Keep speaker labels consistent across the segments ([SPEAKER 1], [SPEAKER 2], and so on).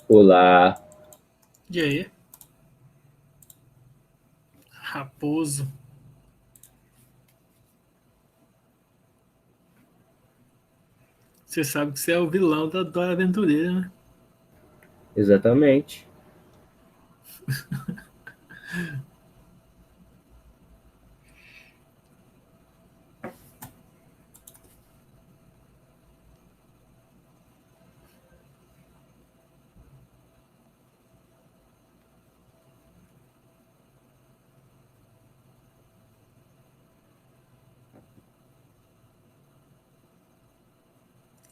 [SPEAKER 1] Olá.
[SPEAKER 2] E aí? Raposo. Você sabe que você é o vilão da Dora Aventureira, né?
[SPEAKER 1] Exatamente.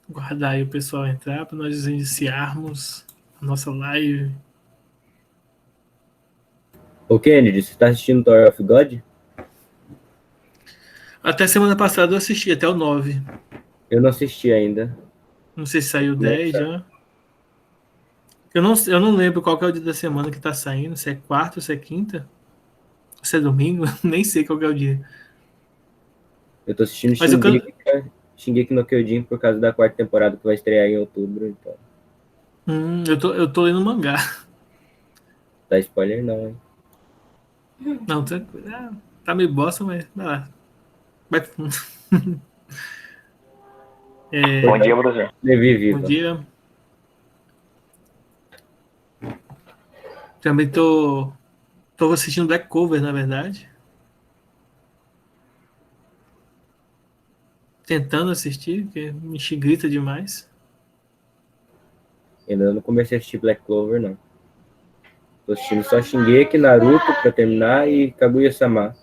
[SPEAKER 2] Guardar aí o pessoal entrar para nós iniciarmos a nossa live.
[SPEAKER 1] Ô, Kennedy, você tá assistindo Tower of God?
[SPEAKER 2] Até semana passada eu assisti até o 9.
[SPEAKER 1] Eu não assisti ainda.
[SPEAKER 2] Não sei se
[SPEAKER 1] Tem
[SPEAKER 2] saiu o
[SPEAKER 1] que
[SPEAKER 2] 10
[SPEAKER 1] começar.
[SPEAKER 2] já. Eu não lembro qual que é o dia da semana que tá saindo. Se é quarta, se é quinta, se é domingo. Nem sei qual que é o dia.
[SPEAKER 1] Eu tô assistindo
[SPEAKER 2] Mas eu,
[SPEAKER 1] Shingeki no Kyojin por causa da quarta temporada que vai estrear em outubro, então.
[SPEAKER 2] eu tô lendo mangá.
[SPEAKER 1] Dá spoiler não, hein?
[SPEAKER 2] Não, tranquilo. Tá meio bosta, mas vai lá. Vai.
[SPEAKER 3] Bom dia,
[SPEAKER 2] É,
[SPEAKER 3] Brasil.
[SPEAKER 1] Levi
[SPEAKER 2] bom
[SPEAKER 1] viva.
[SPEAKER 2] dia. Também tô assistindo Black Cover, na verdade. Tentando assistir, porque me grita demais.
[SPEAKER 1] Ainda não comecei a assistir Black Clover, não. Tô assistindo só Shingeki, Naruto pra terminar e Kaguya-sama.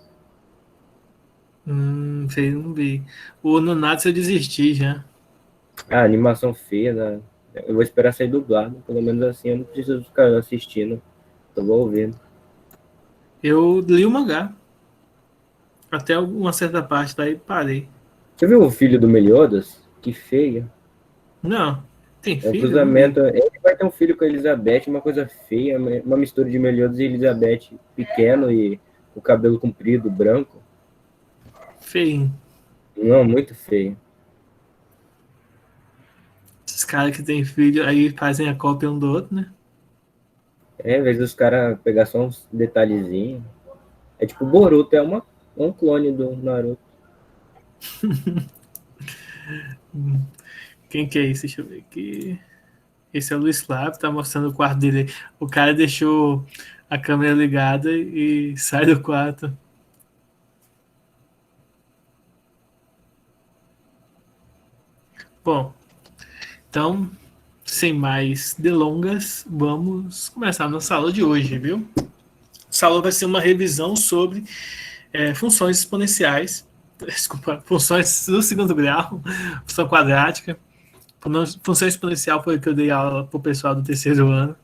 [SPEAKER 2] Sei, não vi. O Nanatsu eu desisti já.
[SPEAKER 1] Ah, animação feia, né? Eu vou esperar sair dublado. Pelo menos assim eu não preciso ficar assistindo. Tô ouvindo.
[SPEAKER 2] Eu li o mangá. Até uma certa parte daí parei.
[SPEAKER 1] Você viu o filho do Meliodas? Que feio.
[SPEAKER 2] Não, tem
[SPEAKER 1] É um
[SPEAKER 2] filho? Eu não
[SPEAKER 1] cruzamento.
[SPEAKER 2] vi.
[SPEAKER 1] Ele vai ter um filho com a Elizabeth, uma coisa feia, uma mistura de Meliodas e Elizabeth, pequeno e o cabelo comprido, branco.
[SPEAKER 2] Feio.
[SPEAKER 1] Não, muito feio.
[SPEAKER 2] Esses caras que têm filho aí fazem a cópia um do outro, né?
[SPEAKER 1] É, às vezes os caras pegar só uns detalhezinhos. É tipo, Boruto é um clone do Naruto.
[SPEAKER 2] Quem que é esse? Deixa eu ver aqui. Esse é o Luiz Flávio, tá mostrando o quarto dele. O cara deixou a câmera ligada e sai do quarto. Bom, então, sem mais delongas, vamos começar a nossa aula de hoje, viu? Essa aula vai ser uma revisão sobre funções exponenciais, desculpa, funções do segundo grau, função quadrática. Função exponencial foi o que eu dei aula pro pessoal do terceiro ano.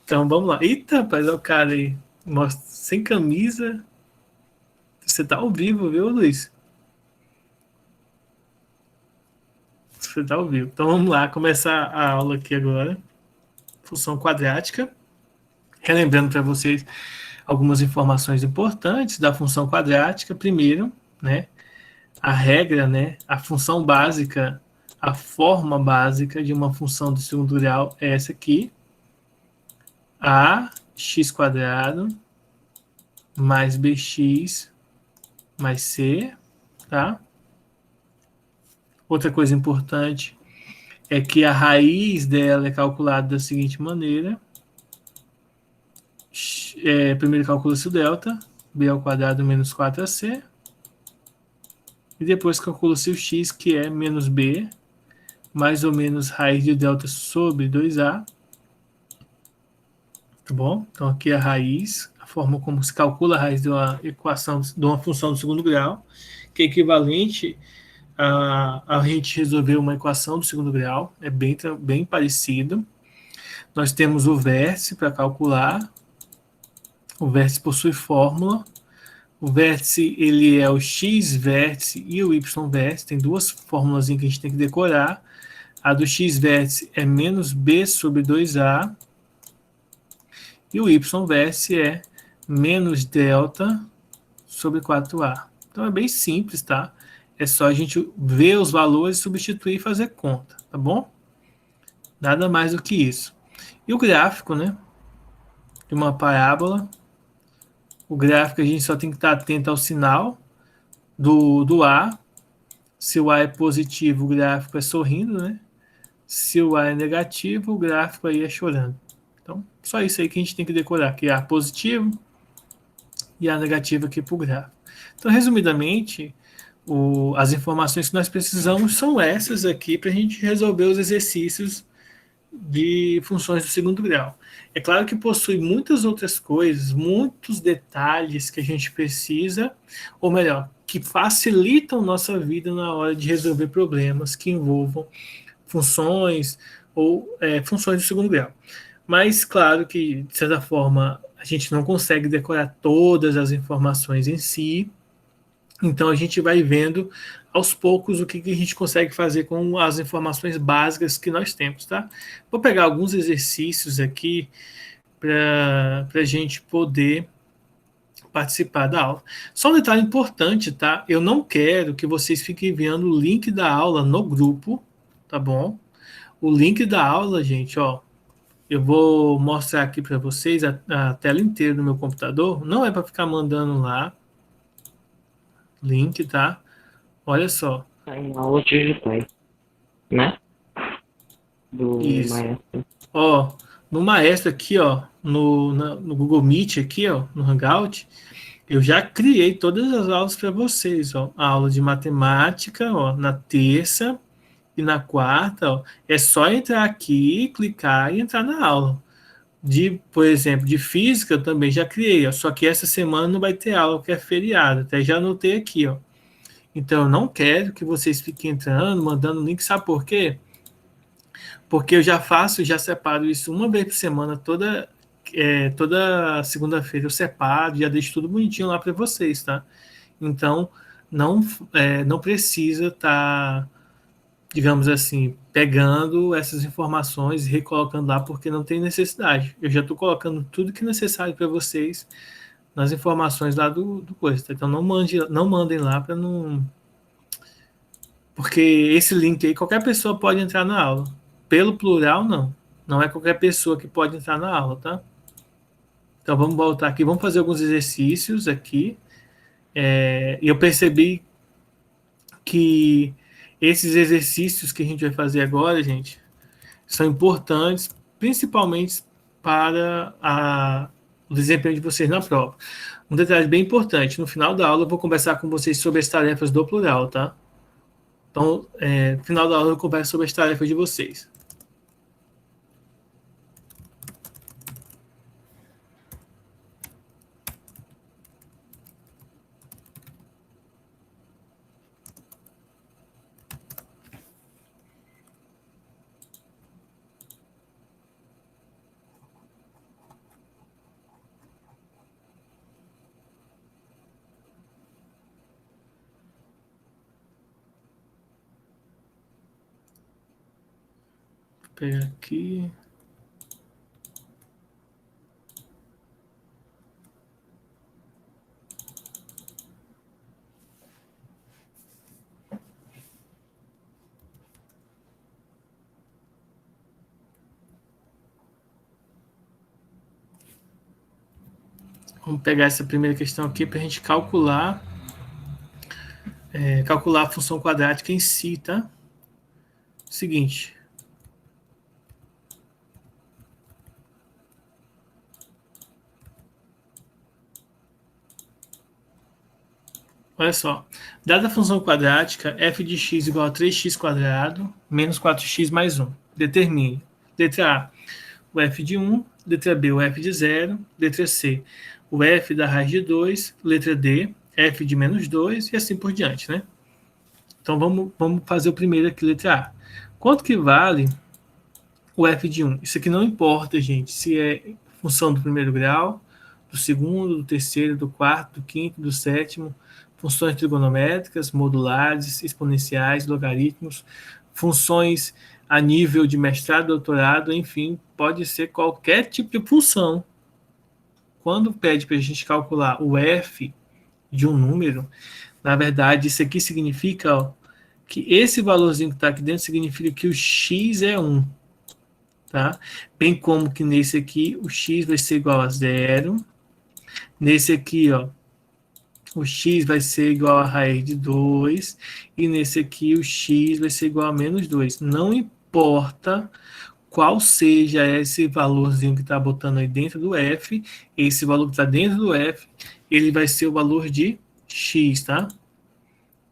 [SPEAKER 2] Então vamos lá. Eita, rapaz, olha o cara aí. Mostra, sem camisa. Você tá ao vivo, viu, Luiz? Você tá ao vivo. Então vamos lá, começar a aula aqui agora. Função quadrática. Relembrando para vocês algumas informações importantes da função quadrática. Primeiro, né, a regra, né, a função básica, a forma básica de uma função do segundo grau é essa aqui: ax quadrado mais bx mais c, tá? Outra coisa importante é que a raiz dela é calculada da seguinte maneira: primeiro calcula-se o delta, b ao quadrado menos 4ac, e depois calcula-se o x, que é menos b, mais ou menos raiz de delta sobre 2a, tá bom? Então aqui é a raiz, a forma como se calcula a raiz de uma equação, de uma função do segundo grau, que é equivalente a gente resolver uma equação do segundo grau, é bem parecido. Nós temos o vértice para calcular, o vértice possui fórmula. O vértice ele é o x vértice e o y vértice. Tem duas fórmulas que a gente tem que decorar. A do x vértice é menos b sobre 2a. E o y vértice é menos delta sobre 4a. Então é bem simples, tá? É só a gente ver os valores, substituir e fazer conta, tá bom? Nada mais do que isso. E o gráfico, né? De uma parábola. O gráfico a gente só tem que estar atento ao sinal do A. Se o A é positivo, o gráfico é sorrindo, né? Se o A é negativo, o gráfico aí é chorando. Então, só isso aí que a gente tem que decorar, que é A positivo e A negativo aqui para o gráfico. Então, resumidamente, as informações que nós precisamos são essas aqui para a gente resolver os exercícios de funções do segundo grau. É claro que possui muitas outras coisas, muitos detalhes que a gente precisa, ou melhor, que facilitam nossa vida na hora de resolver problemas que envolvam funções ou funções do segundo grau. Mas, claro que, de certa forma, a gente não consegue decorar todas as informações em si, então a gente vai vendo aos poucos o que a gente consegue fazer com as informações básicas que nós temos, tá? Vou pegar alguns exercícios aqui para a gente poder participar da aula. Só um detalhe importante, tá? Eu não quero que vocês fiquem vendo o link da aula no grupo, tá bom? O link da aula, gente, ó, eu vou mostrar aqui para vocês a tela inteira do meu computador. Não é para ficar mandando lá link, tá? Olha só.
[SPEAKER 3] Em aulas digitais, né? Do
[SPEAKER 2] Isso.
[SPEAKER 3] Maestro.
[SPEAKER 2] Ó, no Maestro aqui, ó, no Google Meet aqui, ó, no Hangout, eu já criei todas as aulas para vocês, ó. A aula de matemática, ó, na terça e na quarta, ó. É só entrar aqui, clicar e entrar na aula. Por exemplo, de física eu também já criei, ó, só que essa semana não vai ter aula, porque é feriado. Até já anotei aqui, ó. Então, eu não quero que vocês fiquem entrando, mandando link, sabe por quê? Porque eu já separo isso uma vez por semana, toda segunda-feira eu separo, já deixo tudo bonitinho lá para vocês, tá? Então, não precisa estar, digamos assim, pegando essas informações e recolocando lá, porque não tem necessidade. Eu já estou colocando tudo que é necessário para vocês nas informações lá do coisa, tá? Então, não mandem lá para não... Porque esse link aí, qualquer pessoa pode entrar na aula. Pelo plural, não. Não é qualquer pessoa que pode entrar na aula, tá? Então, vamos voltar aqui. Vamos fazer alguns exercícios aqui. E eu percebi que esses exercícios que a gente vai fazer agora, gente, são importantes, principalmente para o desempenho de vocês na prova. Um detalhe bem importante, no final da aula eu vou conversar com vocês sobre as tarefas do plural, tá? Então, no final da aula eu converso sobre as tarefas de vocês. Vou pegar aqui. Vamos pegar essa primeira questão aqui para a gente calcular a função quadrática em si, tá? Seguinte. Olha só. Dada a função quadrática, f de x igual a 3x² menos 4x mais 1. Determine. Letra A, o f de 1. Letra B, o f de 0. Letra C, o f da raiz de 2. Letra D, f de menos 2 e assim por diante, né? Então, vamos fazer o primeiro aqui, letra A. Quanto que vale o f de 1? Isso aqui não importa, gente, se é função do primeiro grau, do segundo, do terceiro, do quarto, do quinto, do sétimo, funções trigonométricas, modulares, exponenciais, logaritmos, funções a nível de mestrado, doutorado, enfim, pode ser qualquer tipo de função. Quando pede para a gente calcular o f de um número, na verdade, isso aqui significa que esse valorzinho que está aqui dentro significa que o x é 1. tá? Bem como que nesse aqui o x vai ser igual a 0. Nesse aqui, ó, o x vai ser igual a raiz de 2. E nesse aqui o x vai ser igual a menos 2. Não importa qual seja esse valorzinho que está botando aí dentro do f, esse valor que está dentro do f, ele vai ser o valor de x, tá?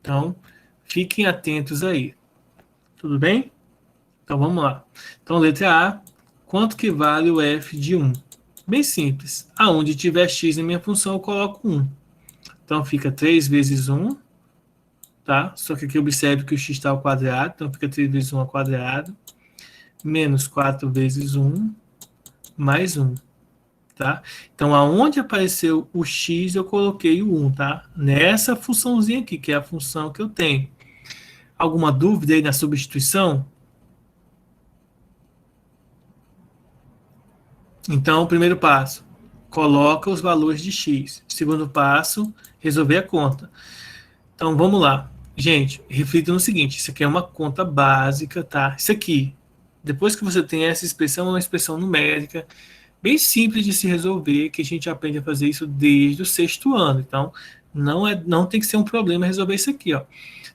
[SPEAKER 2] Então, fiquem atentos aí. Tudo bem? Então, vamos lá. Então, letra A, quanto que vale o f de 1? Bem simples. Aonde tiver x na minha função, eu coloco 1. Então, fica 3 vezes 1, tá? Só que aqui observe que o x está ao quadrado, então fica 3 vezes 1 ao quadrado, menos 4 vezes 1, mais 1, tá? Então, aonde apareceu o x, eu coloquei o 1, tá? Nessa funçãozinha aqui, que é a função que eu tenho. Alguma dúvida aí na substituição? Então, o primeiro passo, coloca os valores de x. Segundo passo, resolver a conta. Então, vamos lá. Gente, reflita no seguinte, isso aqui é uma conta básica, tá? Isso aqui, depois que você tem essa expressão, é uma expressão numérica, bem simples de se resolver, que a gente aprende a fazer isso desde o 6º ano. Então, não tem que ser um problema resolver isso aqui, ó.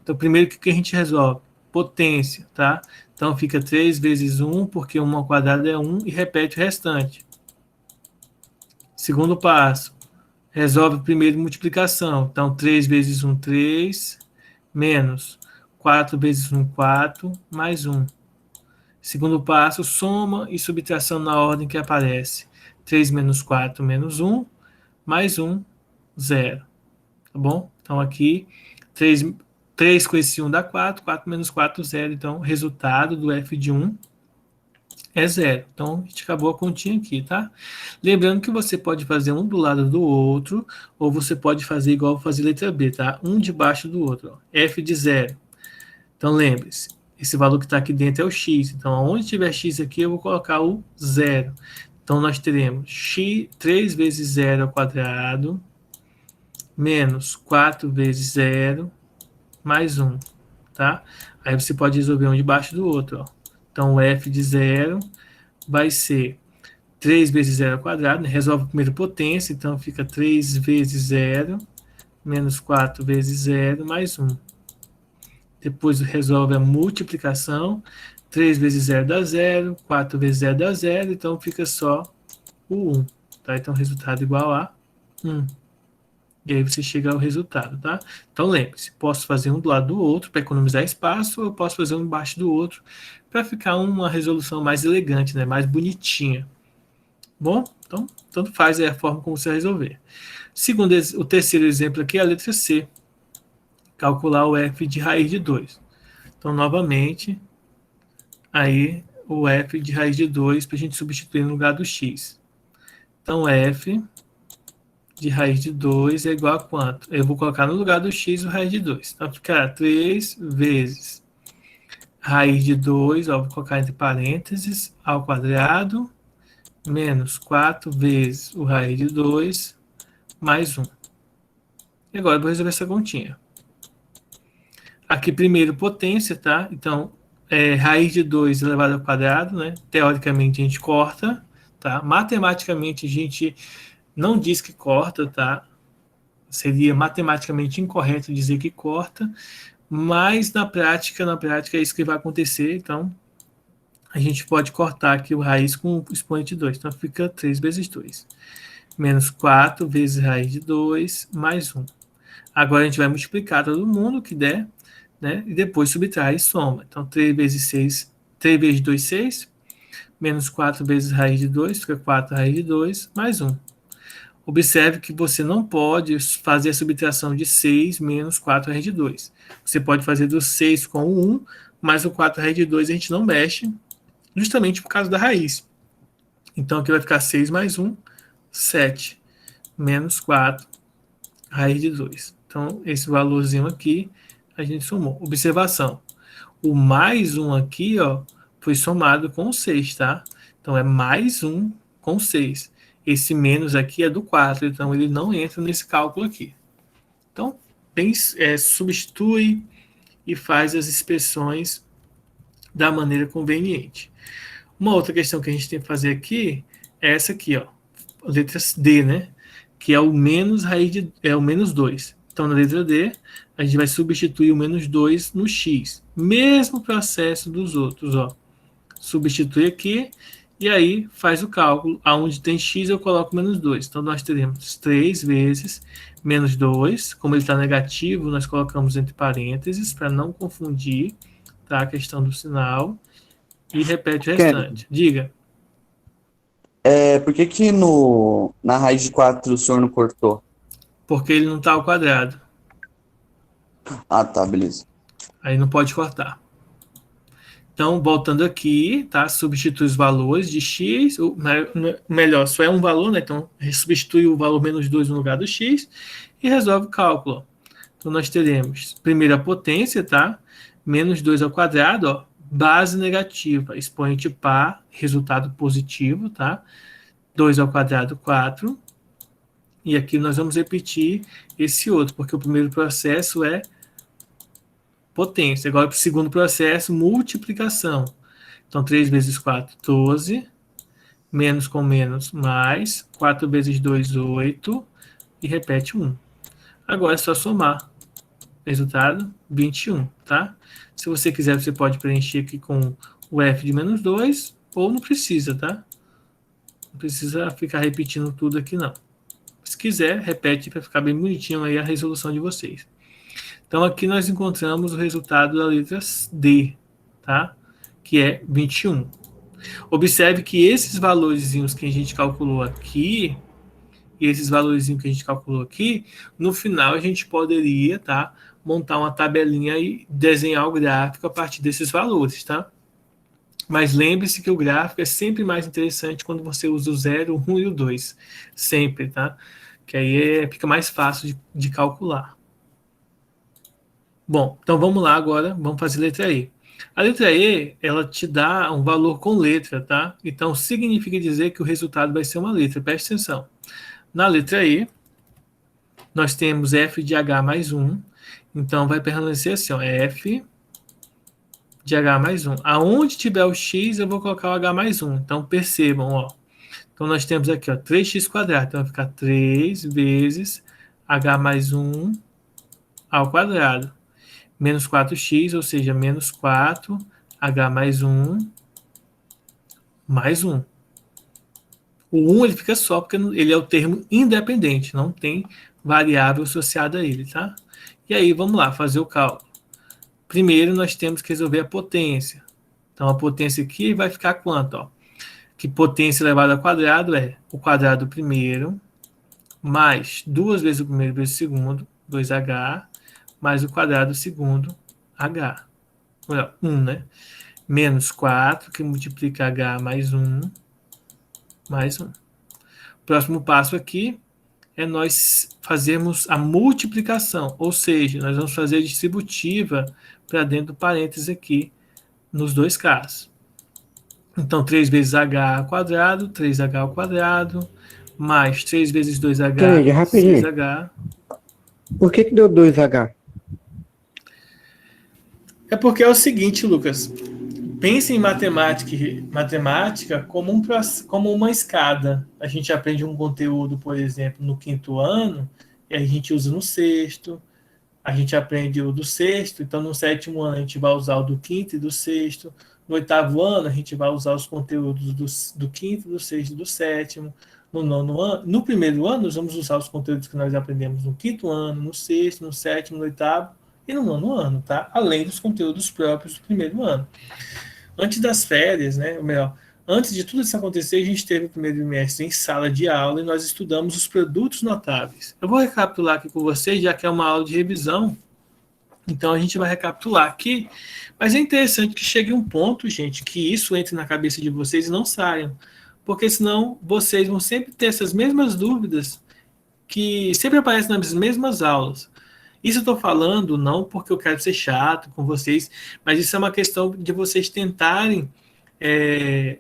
[SPEAKER 2] Então, primeiro, o que a gente resolve? Potência, tá? Então, fica 3 vezes 1, porque 1 ao quadrado é 1, e repete o restante. Segundo passo, resolve primeiro multiplicação. Então, 3 vezes 1, 3, menos 4 vezes 1, 4, mais 1. Segundo passo, soma e subtração na ordem que aparece. 3 menos 4 menos 1, mais 1, 0. Tá bom? Então, aqui, 3 com esse 1 dá 4, 4 menos 4, 0. Então, o resultado do f de 1 é 0. Então, a gente acabou a continha aqui, tá? Lembrando que você pode fazer um do lado do outro, ou você pode fazer igual fazer letra B, tá? Um debaixo do outro, ó. F de 0. Então, lembre-se, esse valor que está aqui dentro é o x. Então, onde tiver x aqui, eu vou colocar o 0. Então, nós teremos x, 3 vezes 0 ao quadrado, menos 4 vezes 0, mais 1, tá? Aí você pode resolver um debaixo do outro, ó. Então, o f de 0 vai ser 3 vezes 0 ao quadrado, né? Resolve a primeira potência, então fica 3 vezes 0, menos 4 vezes 0, mais 1. Depois resolve a multiplicação, 3 vezes 0 dá 0, 4 vezes 0 dá 0, então fica só o 1, tá? Então, resultado igual a 1. E aí você chega ao resultado, tá? Então, lembre-se, posso fazer um do lado do outro para economizar espaço, ou eu posso fazer um embaixo do outro para ficar uma resolução mais elegante, né? Mais bonitinha. Bom, então, tanto faz a forma como você resolver. Segundo, o terceiro exemplo aqui é a letra C. Calcular o f de raiz de 2. Então, novamente, aí o f de raiz de 2 para a gente substituir no lugar do x. Então, f de raiz de 2 é igual a quanto? Eu vou colocar no lugar do x o raiz de 2. Então, ficará 3 vezes raiz de 2, ó, vou colocar entre parênteses, ao quadrado, menos 4 vezes o raiz de 2, mais 1. E agora eu vou resolver essa continha. Aqui primeiro potência, tá? Então, raiz de 2 elevado ao quadrado, né? Teoricamente a gente corta, tá? Matematicamente a gente não diz que corta, tá? Seria matematicamente incorreto dizer que corta, mas na prática é isso que vai acontecer, então a gente pode cortar aqui o raiz com o expoente 2, então fica 3 vezes 2, menos 4 vezes raiz de 2, mais 1. Agora a gente vai multiplicar todo mundo que der, né? E depois subtrai e soma. Então, 3 vezes 6, 3 vezes 2, 6, menos 4 vezes raiz de 2, fica 4 raiz de 2, mais 1. Observe que você não pode fazer a subtração de 6 menos 4 raiz de 2. Você pode fazer do 6 com o 1, mas o 4 raiz de 2 a gente não mexe, justamente por causa da raiz. Então, aqui vai ficar 6 mais 1, 7, menos 4 raiz de 2. Então, esse valorzinho aqui, a gente somou. Observação. O mais 1 aqui, ó, foi somado com o 6, tá? Então, é mais 1 com 6. Esse menos aqui é do 4, então ele não entra nesse cálculo aqui. Então, substitui e faz as expressões da maneira conveniente. Uma outra questão que a gente tem que fazer aqui é essa aqui, ó, a letra D, né? Que é o menos é o menos 2. Então, na letra D, a gente vai substituir o menos 2 no x. Mesmo processo dos outros, ó. Substitui aqui e aí faz o cálculo. Aonde tem x, eu coloco menos 2. Então, nós teremos 3 vezes menos 2. Como ele está negativo, nós colocamos entre parênteses para não confundir, tá? A questão do sinal. E repete o restante. Diga.
[SPEAKER 4] Por que na raiz de 4 o senhor não cortou?
[SPEAKER 2] Porque ele não está ao quadrado.
[SPEAKER 4] Ah, tá, beleza.
[SPEAKER 2] Aí não pode cortar. Então, voltando aqui, tá? Substitui os valores de x, melhor, só é um valor, né? Então, substitui o valor menos 2 no lugar do x e resolve o cálculo. Então, nós teremos, primeiro, a potência, tá? Menos 2 ao quadrado, ó, base negativa, expoente par, resultado positivo, tá? 2 ao quadrado, 4. E aqui nós vamos repetir esse outro, porque o primeiro processo é potência. Agora, para o segundo processo, multiplicação. Então, 3 vezes 4, 12. Menos com menos, mais. 4 vezes 2, 8. E repete 1. Agora é só somar. Resultado, 21, tá? Se você quiser, você pode preencher aqui com o f de menos 2, ou não precisa, tá? Não precisa ficar repetindo tudo aqui, não. Se quiser, repete para ficar bem bonitinho aí a resolução de vocês. Então, aqui nós encontramos o resultado da letra D, tá? Que é 21. Observe que esses valorzinhos que a gente calculou aqui, e esses valorzinhos que a gente calculou aqui, no final a gente poderia, tá? Montar uma tabelinha e desenhar o gráfico a partir desses valores, tá? Mas lembre-se que o gráfico é sempre mais interessante quando você usa o 0, o 1 e o 2. Sempre, tá? Que aí fica mais fácil de calcular. Bom, então vamos lá agora, vamos fazer a letra E. A letra E, ela te dá um valor com letra, tá? Então, significa dizer que o resultado vai ser uma letra, preste atenção. Na letra E, nós temos f de h mais 1, então vai permanecer assim, ó, f de h mais 1. Aonde tiver o x, eu vou colocar o h mais 1. Então, percebam, ó. Então, nós temos aqui, ó, 3x². Então, vai ficar 3 vezes h mais 1 ao quadrado. Menos 4x, ou seja, menos 4, h mais 1, mais 1. O 1 ele fica só porque ele é o termo independente, não tem variável associada a ele, tá? E aí, vamos lá, fazer o cálculo. Primeiro, nós temos que resolver a potência. Então, a potência aqui vai ficar quanto? Ó? Que potência elevada ao quadrado é o quadrado do primeiro, mais 2 vezes o primeiro vezes o segundo, 2h, mais o quadrado do segundo, h. Olha, 1, né? Menos 4, que multiplica h mais 1, mais 1. O próximo passo aqui é nós fazermos a multiplicação, ou seja, nós vamos fazer a distributiva para dentro do parênteses aqui, nos dois casos. Então, 3 vezes h ao quadrado, 3h ao quadrado, mais 3 vezes 2h,
[SPEAKER 3] Entendi, rapidinho.
[SPEAKER 2] 6h.
[SPEAKER 3] Por que deu 2H?
[SPEAKER 2] É porque é o seguinte, Lucas. Pense em matemática como uma escada. A gente aprende um conteúdo, por exemplo, no 5º ano, e a gente usa no 6º. A gente aprende o do 6º, então no 7º ano a gente vai usar o do 5º e do 6º. No 8º ano a gente vai usar os conteúdos do 5º, do 6º e do 7º. No 9º ano, no 1º ano, nós vamos usar os conteúdos que nós aprendemos no 5º ano, no 6º, no 7º, no 8º e no 9º ano, tá? Além dos conteúdos próprios do 1º ano. Antes das férias, né? Ou melhor, antes de tudo isso acontecer, a gente teve o primeiro trimestre em sala de aula e nós estudamos os produtos notáveis. Eu vou recapitular aqui com vocês, já que é uma aula de revisão. Então, a gente vai recapitular aqui. Mas é interessante que chegue um ponto, gente, que isso entre na cabeça de vocês e não saiam. Porque senão vocês vão sempre ter essas mesmas dúvidas que sempre aparecem nas mesmas aulas. Isso eu estou falando não porque eu quero ser chato com vocês, mas isso é uma questão de vocês tentarem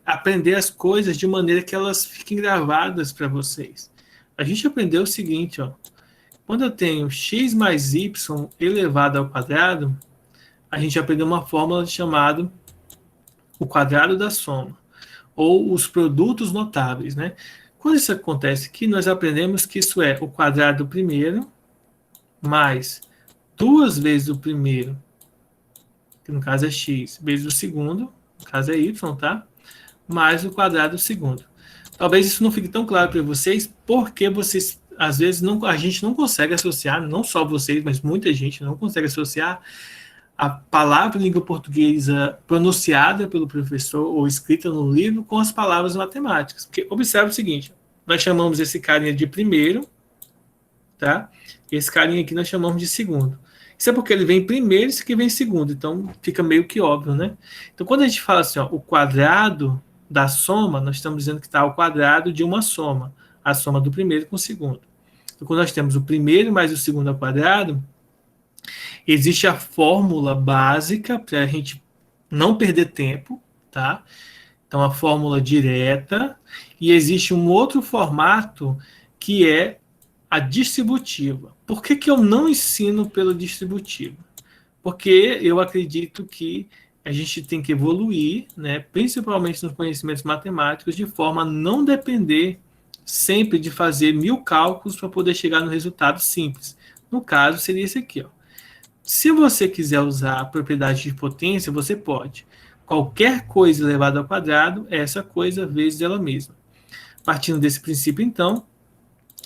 [SPEAKER 2] aprender as coisas de maneira que elas fiquem gravadas para vocês. A gente aprendeu o seguinte, ó. Quando eu tenho x mais y elevado ao quadrado, a gente aprendeu uma fórmula chamada o quadrado da soma. ou os produtos notáveis, né? Quando isso acontece aqui, nós aprendemos que isso é o quadrado do primeiro mais 2 vezes o primeiro, que no caso é x, vezes o segundo, no caso é y, tá? Mais o quadrado do segundo. Talvez isso não fique tão claro para vocês, porque vocês, às vezes, a gente não consegue associar, não só vocês, mas muita gente não consegue associar a palavra em língua portuguesa pronunciada pelo professor ou escrita no livro com as palavras matemáticas. Porque observe o seguinte, nós chamamos esse carinha de primeiro, tá? Esse carinha aqui nós chamamos de segundo. Isso é porque ele vem primeiro e esse aqui vem segundo, então fica meio que óbvio, né? Então, quando a gente fala assim, ó, o quadrado da soma, nós estamos dizendo que está ao quadrado de uma soma, a soma do primeiro com o segundo. Então, quando nós temos o primeiro mais o segundo ao quadrado, existe a fórmula básica para a gente não perder tempo, tá? Então, a fórmula direta, e existe um outro formato que é a distributiva. Por que eu não ensino pela distributiva? Porque eu acredito que a gente tem que evoluir, né, principalmente nos conhecimentos matemáticos, de forma a não depender sempre de fazer 1000 cálculos para poder chegar no resultado simples. No caso, seria esse aqui, ó. Se você quiser usar a propriedade de potência, você pode. Qualquer coisa elevada ao quadrado é essa coisa vezes ela mesma. Partindo desse princípio, então,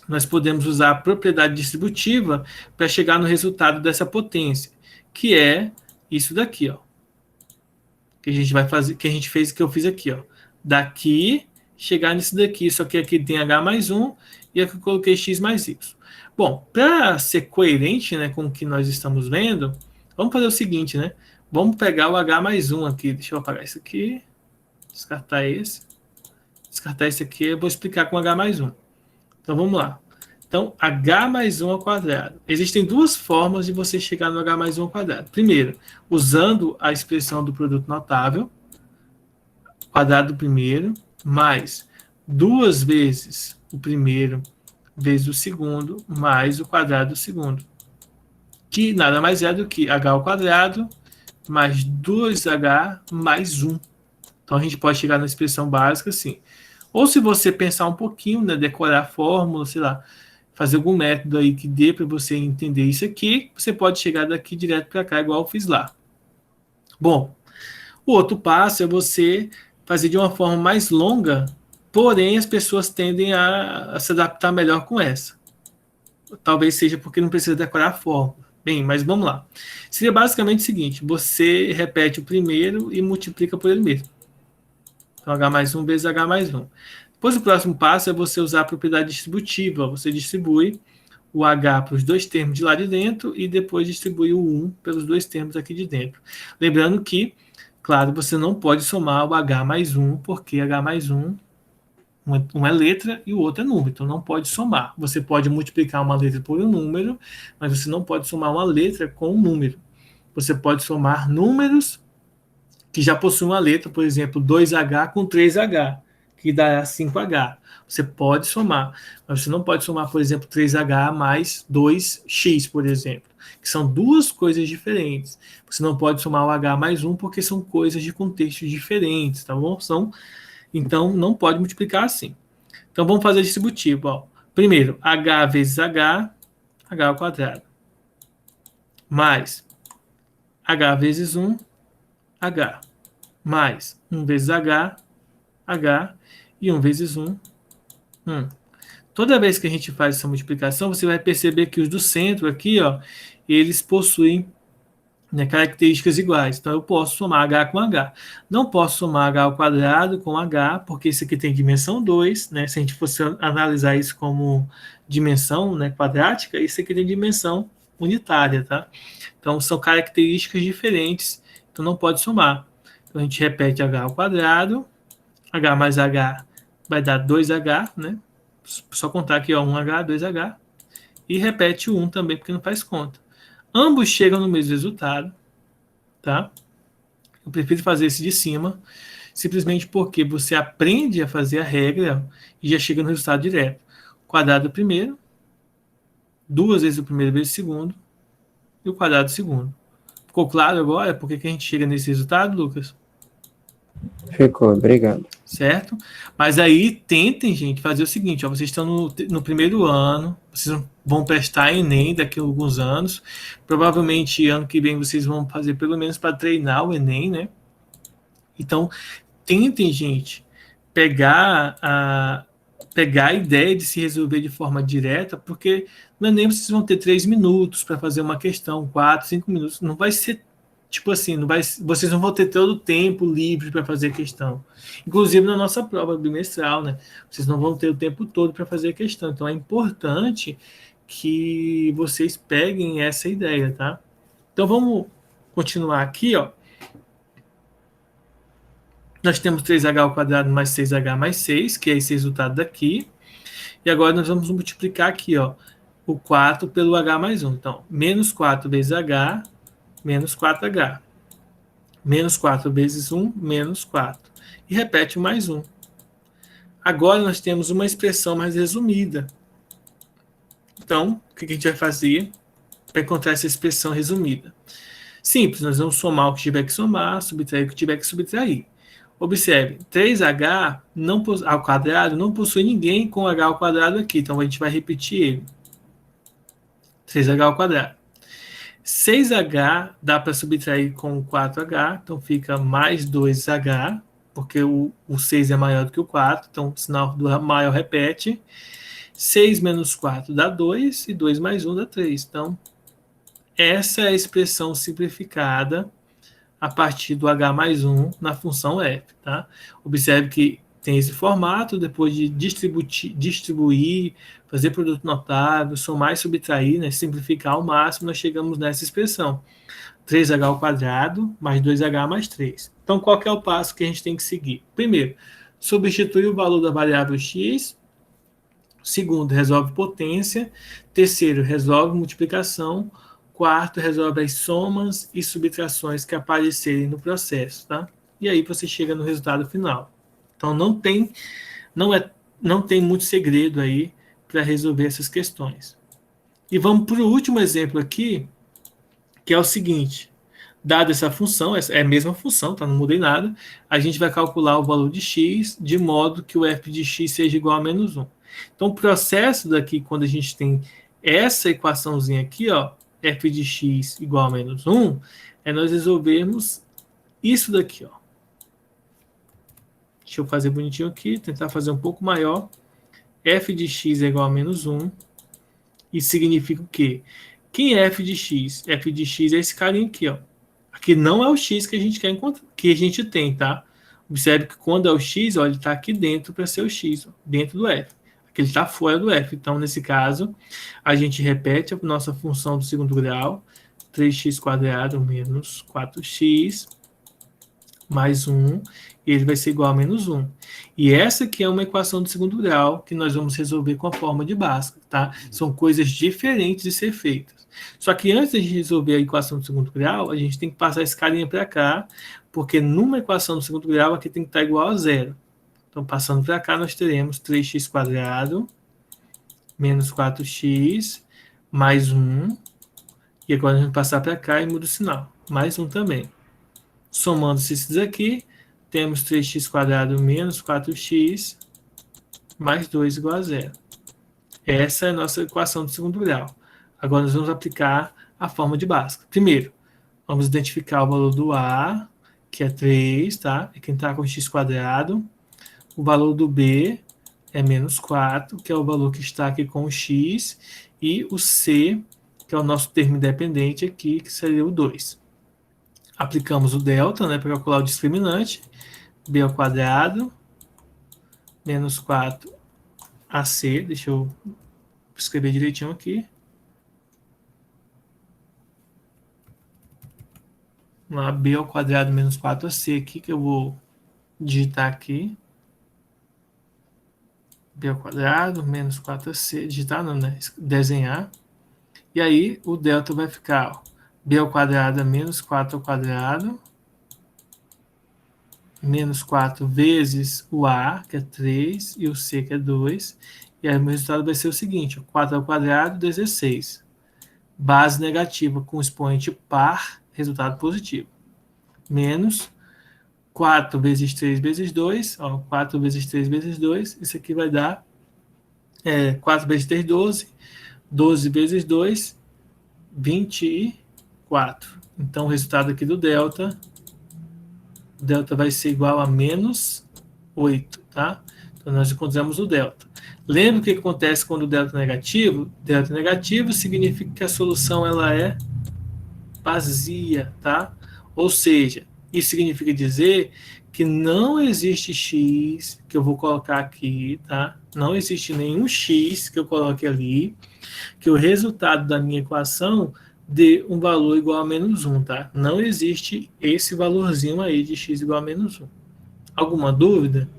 [SPEAKER 2] nós podemos usar a propriedade distributiva para chegar no resultado dessa potência, que é isso daqui, ó. Que a gente vai fazer, que a gente fez, que eu fiz aqui, ó. Daqui chegar nisso daqui, só que aqui tem h mais 1 e aqui eu coloquei x mais y. Bom, para ser coerente, né, com o que nós estamos vendo, vamos fazer o seguinte, né? Vamos pegar o h mais 1 aqui. Deixa eu apagar isso aqui. Descartar esse. Descartar esse aqui, eu vou explicar com h mais 1. Então, vamos lá. Então, h mais 1 ao quadrado. Existem duas formas de você chegar no h mais 1 ao quadrado. Primeiro, usando a expressão do produto notável, quadrado do primeiro, mais 2 vezes o primeiro vezes o segundo, mais o quadrado do segundo. Que nada mais é do que h ao quadrado mais 2h mais 1. Então, a gente pode chegar na expressão básica assim. Ou se você pensar um pouquinho, né, decorar a fórmula, sei lá, fazer algum método aí que dê para você entender isso aqui, você pode chegar daqui direto para cá, igual eu fiz lá. Bom, o outro passo é você fazer de uma forma mais longa, porém as pessoas tendem a se adaptar melhor com essa. Talvez seja porque não precisa decorar a fórmula. Bem, mas vamos lá. Seria basicamente o seguinte, você repete o primeiro e multiplica por ele mesmo. Então, h mais 1 vezes h mais 1. Depois, o próximo passo é você usar a propriedade distributiva. Você distribui o h para os dois termos de lá de dentro e depois distribui o 1 pelos dois termos aqui de dentro. Lembrando que, claro, você não pode somar o h mais 1, porque h mais 1, um é letra e o outro é número, então não pode somar. Você pode multiplicar uma letra por um número, mas você não pode somar uma letra com um número. Você pode somar números que já possuem uma letra, por exemplo, 2h com 3h, que dá 5h. Você pode somar, mas você não pode somar, por exemplo, 3h mais 2x, por exemplo, que são duas coisas diferentes. Você não pode somar o h mais 1 porque são coisas de contextos diferentes, tá bom? Então, não pode multiplicar assim. Então, vamos fazer distributivo. Ó. Primeiro, h vezes h, h ao quadrado, mais h vezes 1, h, mais 1 vezes h, h, e 1 vezes 1, 1. Toda vez que a gente faz essa multiplicação, você vai perceber que os do centro aqui, ó, eles possuem, né, características iguais. Então, eu posso somar h com h. Não posso somar h ao quadrado com h, porque isso aqui tem dimensão 2, né? Se a gente fosse analisar isso como dimensão, né, quadrática, isso aqui tem dimensão unitária, tá? Então, são características diferentes, então não pode somar. Então, a gente repete h ao quadrado, h mais h vai dar 2h, né? Só contar aqui, ó, 1h, 2h, e repete o 1 também, porque não faz conta. Ambos chegam no mesmo resultado, tá? Eu prefiro fazer esse de cima, simplesmente porque você aprende a fazer a regra e já chega no resultado direto. Quadrado do primeiro, 2 vezes o primeiro vezes o segundo, e o quadrado do segundo. Ficou claro agora por que a gente chega nesse resultado, Lucas?
[SPEAKER 3] Ficou, obrigado.
[SPEAKER 2] certo? Mas aí tentem, gente, fazer o seguinte, ó, vocês estão no primeiro ano, vocês vão prestar Enem daqui a alguns anos, provavelmente ano que vem vocês vão fazer pelo menos para treinar o Enem, né? Então, tentem, gente, pegar a ideia de se resolver de forma direta, porque no Enem vocês vão ter 3 minutos para fazer uma questão, 4, 5 minutos, não vai ser tipo assim, vocês não vão ter todo o tempo livre para fazer a questão. Inclusive na nossa prova bimestral, né? Vocês não vão ter o tempo todo para fazer a questão. Então é importante que vocês peguem essa ideia, tá? Então vamos continuar aqui, ó. Nós temos 3h ao quadrado mais 6h mais 6, que é esse resultado daqui. E agora nós vamos multiplicar aqui, ó, o 4 pelo h mais 1. Então, menos 4 vezes h, menos 4h. Menos 4 vezes 1, menos 4. E repete o mais 1. Agora nós temos uma expressão mais resumida. Então, o que a gente vai fazer para encontrar essa expressão resumida? Simples, nós vamos somar o que tiver que somar, subtrair o que tiver que subtrair. Observe, 3h ao quadrado não possui ninguém com h ao quadrado aqui, então a gente vai repetir ele. 3h ao quadrado. 6h dá para subtrair com 4h, então fica mais 2h, porque o 6 é maior do que o 4, então o sinal do maior repete. 6 menos 4 dá 2, e 2 mais 1 dá 3. Então, essa é a expressão simplificada a partir do h mais 1 na função f. Tá? Observe que tem esse formato, depois de distribuir, fazer produto notável, somar e subtrair, né, simplificar ao máximo, nós chegamos nessa expressão. 3h ao quadrado mais 2h mais 3. Então, qual que é o passo que a gente tem que seguir? Primeiro, substitui o valor da variável x. Segundo, resolve potência. Terceiro, resolve multiplicação. Quarto, resolve as somas e subtrações que aparecerem no processo, tá? E aí você chega no resultado final. Então não tem muito segredo aí para resolver essas questões. E vamos para o último exemplo aqui, que é o seguinte: dada essa função, é a mesma função, tá? Não mudei nada. A gente vai calcular o valor de x de modo que o f de x seja igual a menos 1. Então o processo daqui, quando a gente tem essa equaçãozinha aqui, ó, f de x igual a menos 1, é nós resolvermos isso daqui, ó. Deixa eu fazer bonitinho aqui, tentar fazer um pouco maior. F de x é igual a menos 1. Isso significa o quê? Quem é f de x? F de x é esse carinha aqui, ó. Aqui não é o x que a gente quer encontrar, que a gente tem, tá? Observe que quando é o x, ó, ele está aqui dentro para ser o x, ó, dentro do f. Aqui ele está fora do f. Então, nesse caso, a gente repete a nossa função do segundo grau. 3x² menos 4x mais 1, e ele vai ser igual a menos 1. E essa aqui é uma equação do segundo grau que nós vamos resolver com a forma de Bhaskara, tá? São coisas diferentes de ser feitas. Só que antes de resolver a equação do segundo grau, a gente tem que passar esse carinha para cá, porque numa equação do segundo grau aqui tem que estar igual a zero. Então, passando para cá, nós teremos 3x² menos 4x mais 1. E agora a gente vai passar para cá e muda o sinal. Mais 1 também. Somando-se esses aqui, temos 3x² menos 4x mais 2 igual a zero. Essa é a nossa equação de segundo grau. Agora nós vamos aplicar a forma de Bhaskara. Primeiro, vamos identificar o valor do A, que é 3, tá? É quem está com x². O valor do B é menos 4, que é o valor que está aqui com o x. E o C, que é o nosso termo independente aqui, que seria o 2. Aplicamos o delta, né, para calcular o discriminante. B ao quadrado menos 4AC. Deixa eu escrever direitinho aqui. Vamos lá, B ao quadrado menos 4AC aqui, que eu vou digitar aqui. B ao quadrado menos 4AC. Digitar não, né? Desenhar. E aí o delta vai ficar, ó, B ao quadrado é menos 4 ao quadrado, menos 4 vezes o A, que é 3, e o C, que é 2. E aí o meu resultado vai ser o seguinte, 4 ao quadrado, 16. Base negativa com expoente par, resultado positivo. Menos 4 vezes 3 vezes 2, ó, 4 vezes 3 vezes 2, isso aqui vai dar 4 vezes 3, 12, 12 vezes 2, 24. Então, o resultado aqui do delta vai ser igual a menos 8, tá? Então, nós encontramos o delta. Lembra o que acontece quando o delta é negativo? Delta negativo significa que a solução ela é vazia, tá? Ou seja, isso significa dizer que não existe x que eu vou colocar aqui, tá? Não existe nenhum x que eu coloque ali, que o resultado da minha equação dê um valor igual a menos 1, tá? Não existe esse valorzinho aí de x igual a menos 1. Alguma dúvida?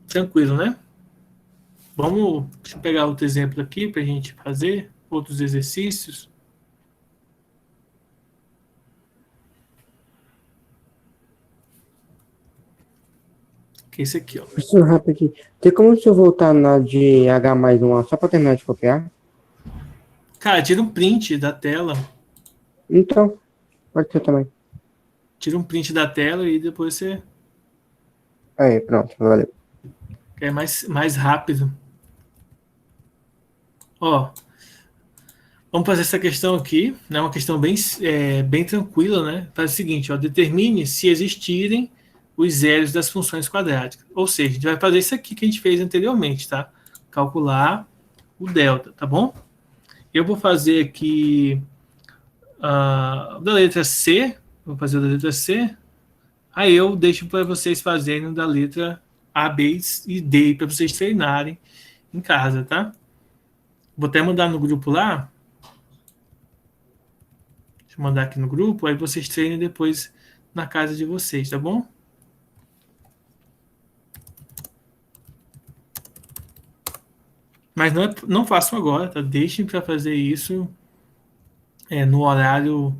[SPEAKER 2] Tranquilo, né? Deixa eu pegar outro exemplo aqui para a gente fazer outros exercícios. Que é esse aqui, ó.
[SPEAKER 3] Professor, rapidinho. Tem como o senhor voltar na de H mais 1 só para terminar de copiar?
[SPEAKER 2] Cara, tira um print da tela.
[SPEAKER 3] Então, pode ser também.
[SPEAKER 2] Tira um print da tela e depois você...
[SPEAKER 3] Aí, pronto, valeu.
[SPEAKER 2] É mais rápido. Ó, vamos fazer essa questão aqui, né? Uma questão bem tranquila, né? Faz o seguinte, ó, determine se existirem os zeros das funções quadráticas. Ou seja, a gente vai fazer isso aqui que a gente fez anteriormente, tá? Calcular o delta, tá bom? Eu vou fazer aqui da letra C, vou fazer da letra C, aí eu deixo para vocês fazerem da letra A, B e D, para vocês treinarem em casa, tá? Vou até mandar no grupo lá. Deixa eu mandar aqui no grupo, aí vocês treinem depois na casa de vocês, tá bom? Mas não façam agora, tá? Deixem para fazer isso no horário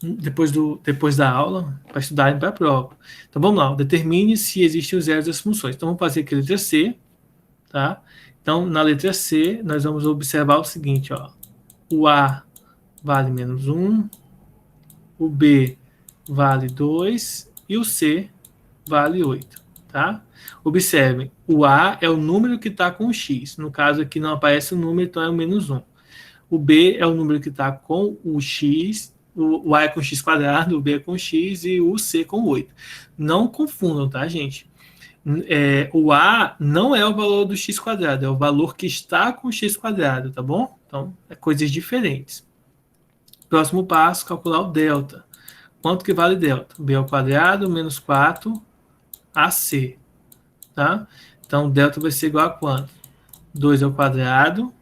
[SPEAKER 2] depois da aula, para estudarem para a prova. Então vamos lá, determine se existem os zeros das funções. Então vamos fazer aqui a letra C, tá? Então na letra C nós vamos observar o seguinte, ó. O A vale menos 1, o B vale 2 e o C vale 8, tá? Observem, o A é o número que está com o X. No caso aqui não aparece o número, então é o menos 1. O B é o número que está com o X, o A é com X quadrado, o B é com X e o C com 8. Não confundam, tá, gente? O A não é o valor do X quadrado, é o valor que está com o X quadrado, tá bom? Então, é coisas diferentes. Próximo passo, calcular o delta. Quanto que vale delta? B ao quadrado menos 4AC, tá? Então, delta vai ser igual a quanto? 2 ao quadrado.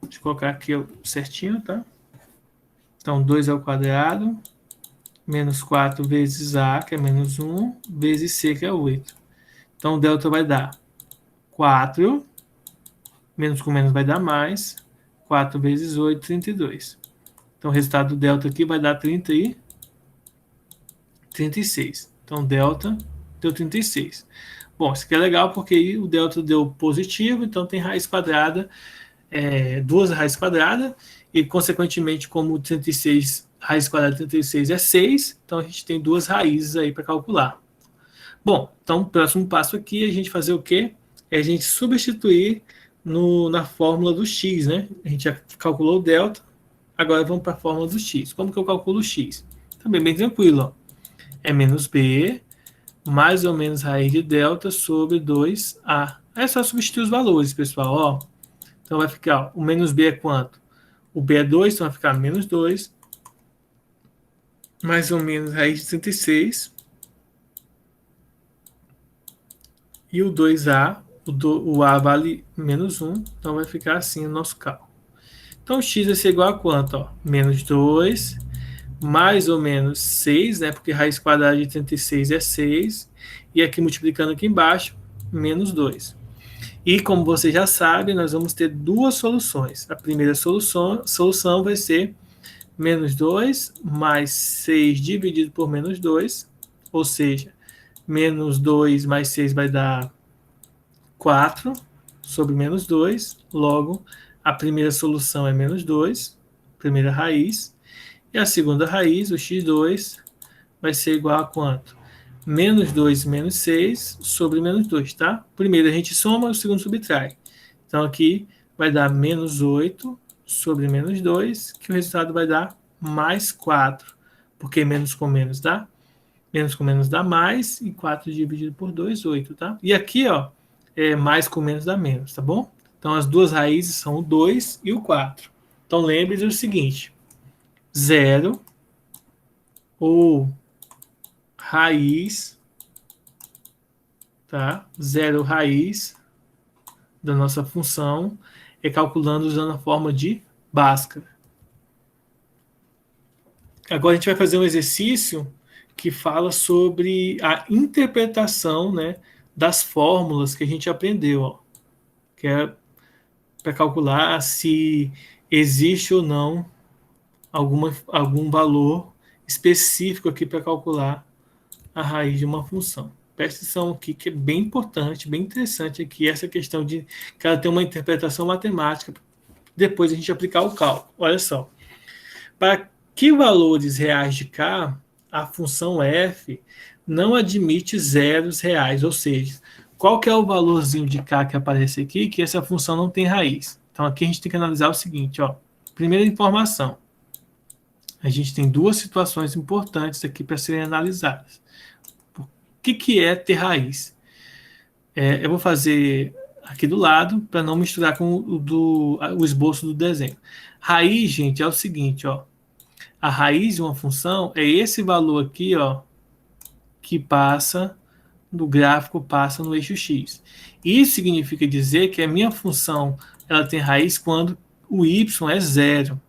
[SPEAKER 2] Deixa eu colocar aqui certinho, tá? Então, 2 ao quadrado, menos 4 vezes A, que é menos 1, vezes C, que é 8. Então, o delta vai dar 4, menos com menos vai dar mais, 4 vezes 8, 32. Então, o resultado do delta aqui vai dar 30 e 36. Então, delta deu 36. Bom, isso aqui é legal porque aí o delta deu positivo, então tem raiz quadrada, duas raízes quadradas, e consequentemente, como 36, raiz quadrada de 36 é 6, então a gente tem duas raízes aí para calcular. Bom, então o próximo passo aqui é a gente fazer o quê? É a gente substituir na fórmula do x, né? A gente já calculou o delta, agora vamos para a fórmula do x. Como que eu calculo o x? Também bem tranquilo, ó. É menos b, mais ou menos raiz de delta sobre 2a. É só substituir os valores, pessoal, ó. Então vai ficar, ó, o menos b é quanto? O b é 2, então vai ficar menos 2, mais ou menos raiz de 36, e o 2a, o a vale menos 1, então vai ficar assim o nosso cálculo. Então, x vai ser igual a quanto? Ó? Menos 2, mais ou menos 6, né? Porque raiz quadrada de 36 é 6, e aqui multiplicando aqui embaixo, menos 2. E como você já sabe, nós vamos ter duas soluções. A primeira solução vai ser menos 2 mais 6 dividido por menos 2, ou seja, menos 2 mais 6 vai dar 4 sobre menos 2, logo a primeira solução é menos 2, primeira raiz, e a segunda raiz, o x2, vai ser igual a quanto? Menos 2 menos 6 sobre menos 2, tá? Primeiro a gente soma, o segundo subtrai. Então aqui vai dar menos 8 sobre menos 2, que o resultado vai dar mais 4, porque menos com menos dá? Menos com menos dá mais, e 4 dividido por 2, 8, tá? E aqui, ó, mais com menos dá menos, tá bom? Então as duas raízes são o 2 e o 4. Então lembre-se do seguinte, 0 ou raiz, tá? 0 raiz da nossa função é calculando usando a forma de Bhaskara. Agora a gente vai fazer um exercício que fala sobre a interpretação, né, das fórmulas que a gente aprendeu, ó, que é para calcular se existe ou não algum valor específico aqui para calcular a raiz de uma função. Presta atenção aqui, que é bem importante, bem interessante aqui, essa questão de que ela tem uma interpretação matemática, depois a gente aplicar o cálculo. Olha só. Para que valores reais de k, a função f não admite zeros reais, ou seja, qual que é o valorzinho de k que aparece aqui, que essa função não tem raiz. Então aqui a gente tem que analisar o seguinte, ó. Primeira informação. A gente tem duas situações importantes aqui para serem analisadas. O que é ter raiz? Eu vou fazer aqui do lado, para não misturar com o esboço do desenho. Raiz, gente, é o seguinte, ó. A raiz de uma função é esse valor aqui, ó, que passa do gráfico, passa no eixo x. Isso significa dizer que a minha função ela tem raiz quando o y é zero,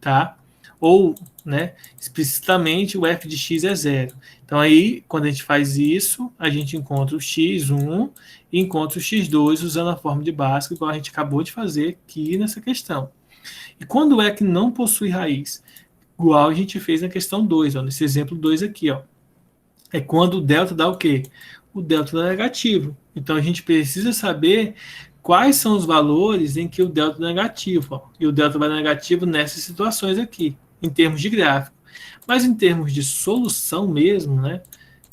[SPEAKER 2] tá? Ou, né, explicitamente o f de x é zero. Então aí, quando a gente faz isso, a gente encontra o x1 e encontra o x2 usando a forma de Bhaskara, igual a gente acabou de fazer aqui nessa questão. E quando é que não possui raiz? Igual a gente fez na questão 2, ó, nesse exemplo 2 aqui, ó. É quando o delta dá o quê? O delta dá negativo. Então a gente precisa saber quais são os valores em que o delta é negativo, ó. E o delta vai dar negativo nessas situações aqui, em termos de gráfico. Mas em termos de solução mesmo, né?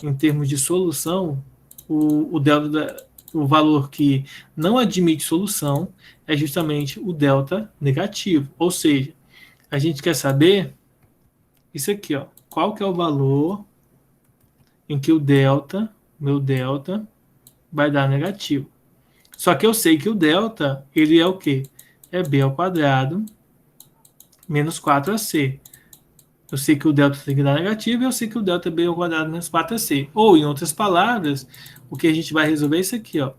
[SPEAKER 2] Em termos de solução, o delta, o valor que não admite solução é justamente o delta negativo. Ou seja, a gente quer saber isso aqui, ó. Qual que é o valor em que o delta, meu delta, vai dar negativo. Só que eu sei que o delta, ele é o quê? É b ao quadrado menos 4ac. Eu sei que o delta tem que dar negativo e eu sei que o delta é b ao quadrado menos 4ac. Ou, em outras palavras, o que a gente vai resolver é isso aqui, ó.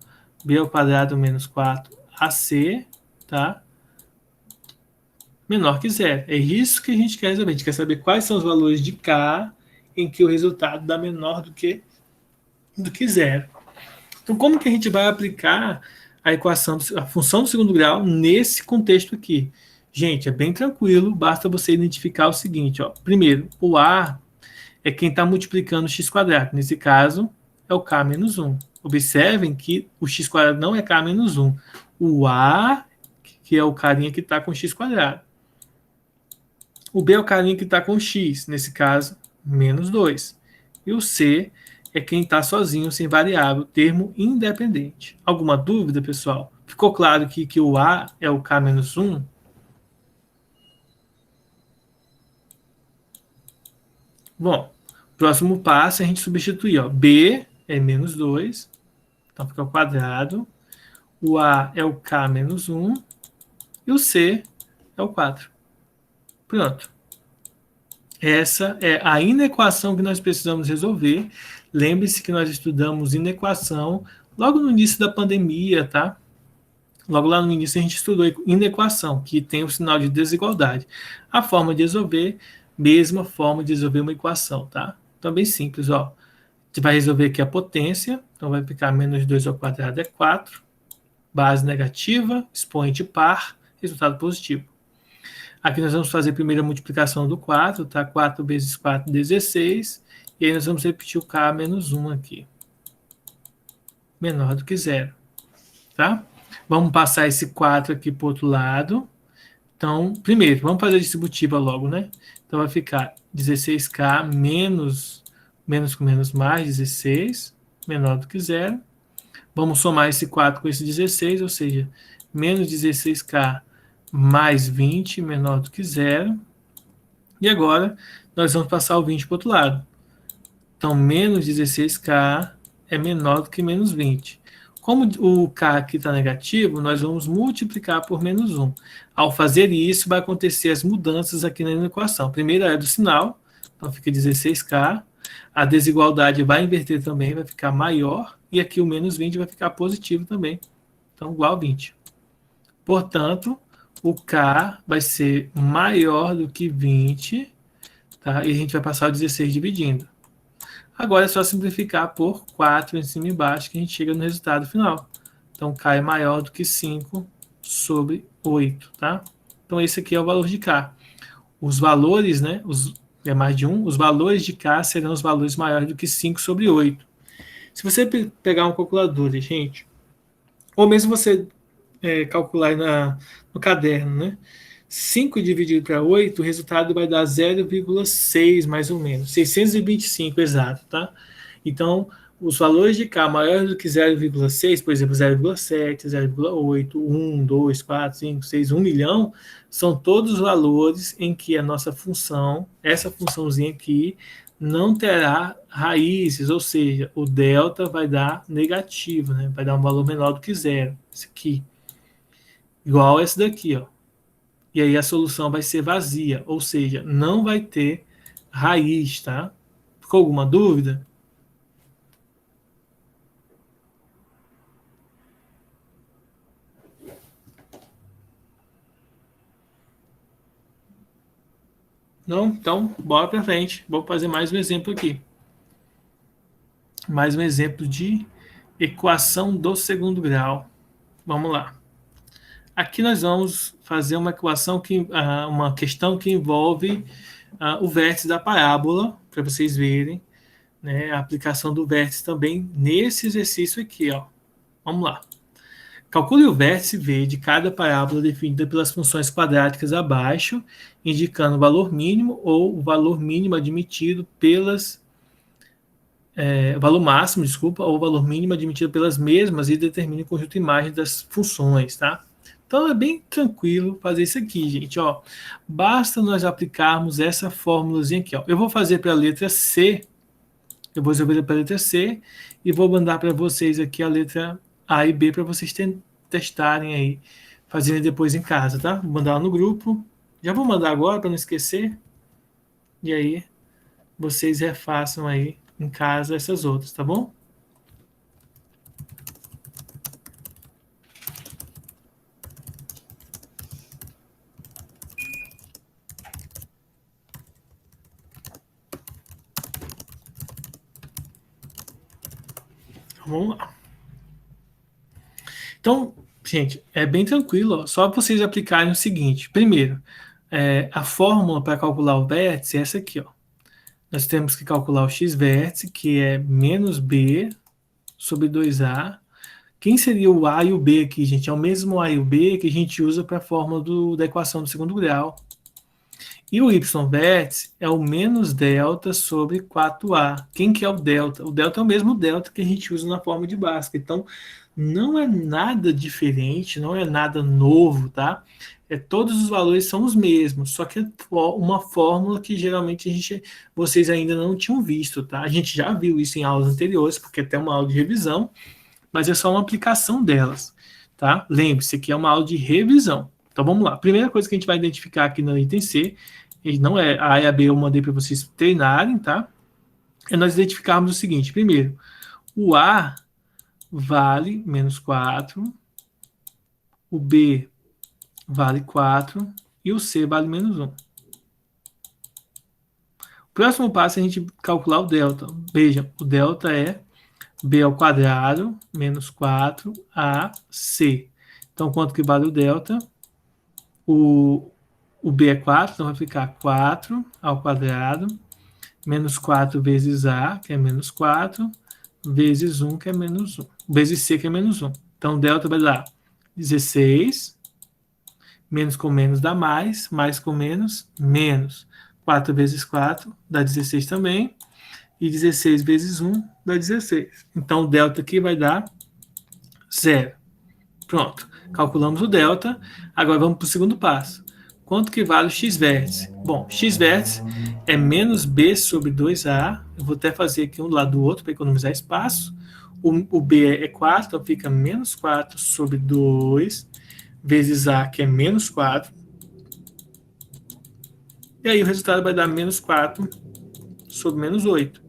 [SPEAKER 2] b ao quadrado menos 4ac, tá? Menor que zero. É isso que a gente quer resolver. A gente quer saber quais são os valores de k em que o resultado dá menor do que zero. Então, como que a gente vai aplicar a equação, a função do segundo grau nesse contexto aqui? Gente, é bem tranquilo, basta você identificar o seguinte, ó. Primeiro, o a é quem está multiplicando o x². Nesse caso, é o k menos 1. Observem que o x² não é k menos 1. O a, que é o carinha que está com x². O b é o carinha que está com x, nesse caso, menos 2. E o c é quem está sozinho, sem variável, termo independente. Alguma dúvida, pessoal? Ficou claro que o a é o k menos 1? Bom, próximo passo é a gente substituir. Ó. B é menos 2, então fica ao quadrado. O a é o k menos 1 e o c é o 4. Pronto. Essa é a inequação que nós precisamos resolver. Lembre-se que nós estudamos inequação logo no início da pandemia, tá? Logo lá no início a gente estudou inequação, que tem o sinal de desigualdade. A forma de resolver, mesma forma de resolver uma equação, tá? Então, bem simples, ó. A gente vai resolver aqui a potência, então vai ficar menos 2 ao quadrado é 4, base negativa, expoente par, resultado positivo. Aqui nós vamos fazer a primeira multiplicação do 4, tá? 4 vezes 4, 16. E aí nós vamos repetir o k menos 1 aqui. Menor do que zero. tá? Vamos passar esse 4 aqui para o outro lado. Então, primeiro, vamos fazer a distributiva logo, né? Então, vai ficar 16K menos com menos mais 16, menor do que zero. Vamos somar esse 4 com esse 16, ou seja, menos 16K mais 20, menor do que zero. E agora, nós vamos passar o 20 para o outro lado. Então, menos 16K é menor do que menos 20. Como o K aqui está negativo, nós vamos multiplicar por menos 1. Ao fazer isso, vai acontecer as mudanças aqui na equação. A primeira é do sinal, então fica 16K. A desigualdade vai inverter também, vai ficar maior. E aqui o menos 20 vai ficar positivo também. Então, igual a 20. Portanto, o K vai ser maior do que 20, tá? E a gente vai passar o 16 dividindo. Agora é só simplificar por 4 em cima e embaixo que a gente chega no resultado final. Então, K é maior do que 5 sobre 8, tá? Então, esse aqui é o valor de K. Os valores, né? É mais de 1. Os valores de K serão os valores maiores do que 5 sobre 8. Se você pegar um calculador, gente, ou mesmo você calcular no caderno, né? 5 dividido para 8, o resultado vai dar 0,6, mais ou menos. 625, exato, tá? Então, os valores de K maiores do que 0,6, por exemplo, 0,7, 0,8, 1, 2, 4, 5, 6, 1 milhão, são todos os valores em que a nossa função, essa funçãozinha aqui, não terá raízes, ou seja, o delta vai dar negativo, né? Vai dar um valor menor do que zero. Esse aqui. Igual esse daqui, ó. E aí a solução vai ser vazia, ou seja, não vai ter raiz, tá? Ficou alguma dúvida? Não? Então, bora para frente. Vou fazer mais um exemplo aqui. Mais um exemplo de equação do segundo grau. Vamos lá. Aqui nós vamos fazer uma equação uma questão que envolve o vértice da parábola, para vocês verem, né, a aplicação do vértice também nesse exercício aqui, ó. Vamos lá. Calcule o vértice V de cada parábola definida pelas funções quadráticas abaixo, indicando o valor mínimo ou o valor mínimo admitido valor máximo, desculpa, ou o valor mínimo admitido pelas mesmas e determine o conjunto de imagens das funções, tá? Então é bem tranquilo fazer isso aqui, gente, ó. Basta nós aplicarmos essa fórmulazinha aqui, ó. Eu vou fazer para a letra C, eu vou resolver para a letra C e vou mandar para vocês aqui a letra A e B para vocês testarem aí, fazerem depois em casa, tá? Vou mandar lá no grupo. Já vou mandar agora para não esquecer. E aí vocês refaçam aí em casa essas outras, tá bom? Vamos lá. Então, gente, é bem tranquilo, ó. Só vocês aplicarem o seguinte. Primeiro, a fórmula para calcular o vértice é essa aqui, ó. Nós temos que calcular o x-vértice, que é menos b sobre 2a. Quem seria o a e o b aqui, gente? É o mesmo a e o b que a gente usa para a fórmula da equação do segundo grau. E o y-vértice é o menos delta sobre 4a. Quem que é o delta? O delta é o mesmo delta que a gente usa na fórmula de Bhaskara. Então, não é nada diferente, não é nada novo, tá? Todos os valores são os mesmos, só que é uma fórmula que geralmente vocês ainda não tinham visto, tá? A gente já viu isso em aulas anteriores, porque até uma aula de revisão, mas é só uma aplicação delas, tá? Lembre-se que é uma aula de revisão. Então vamos lá. Primeira coisa que a gente vai identificar aqui no item C, e não é a A e a B, eu mandei para vocês treinarem, tá? É nós identificarmos o seguinte. Primeiro, o A vale menos 4, o B vale 4 e o C vale menos 1. O próximo passo é a gente calcular o delta. Veja, o delta é B ao quadrado menos 4AC. Então, quanto que vale o delta? O B é 4, então vai ficar 4 ao quadrado menos 4 vezes A, que é menos 4, vezes 1, que é menos 1. Vezes C, que é menos 1. Então, delta vai dar 16, menos com menos dá mais com menos, menos. 4 vezes 4 dá 16 também, e 16 vezes 1 dá 16. Então, o delta aqui vai dar 0. Pronto, calculamos o delta. Agora vamos para o segundo passo. Quanto que vale o x-vértice? Bom, x-vértice é menos b sobre 2a. Eu vou até fazer aqui um do lado do outro para economizar espaço. O b é 4, então fica menos 4 sobre 2, vezes a, que é menos 4. E aí o resultado vai dar menos 4 sobre menos 8.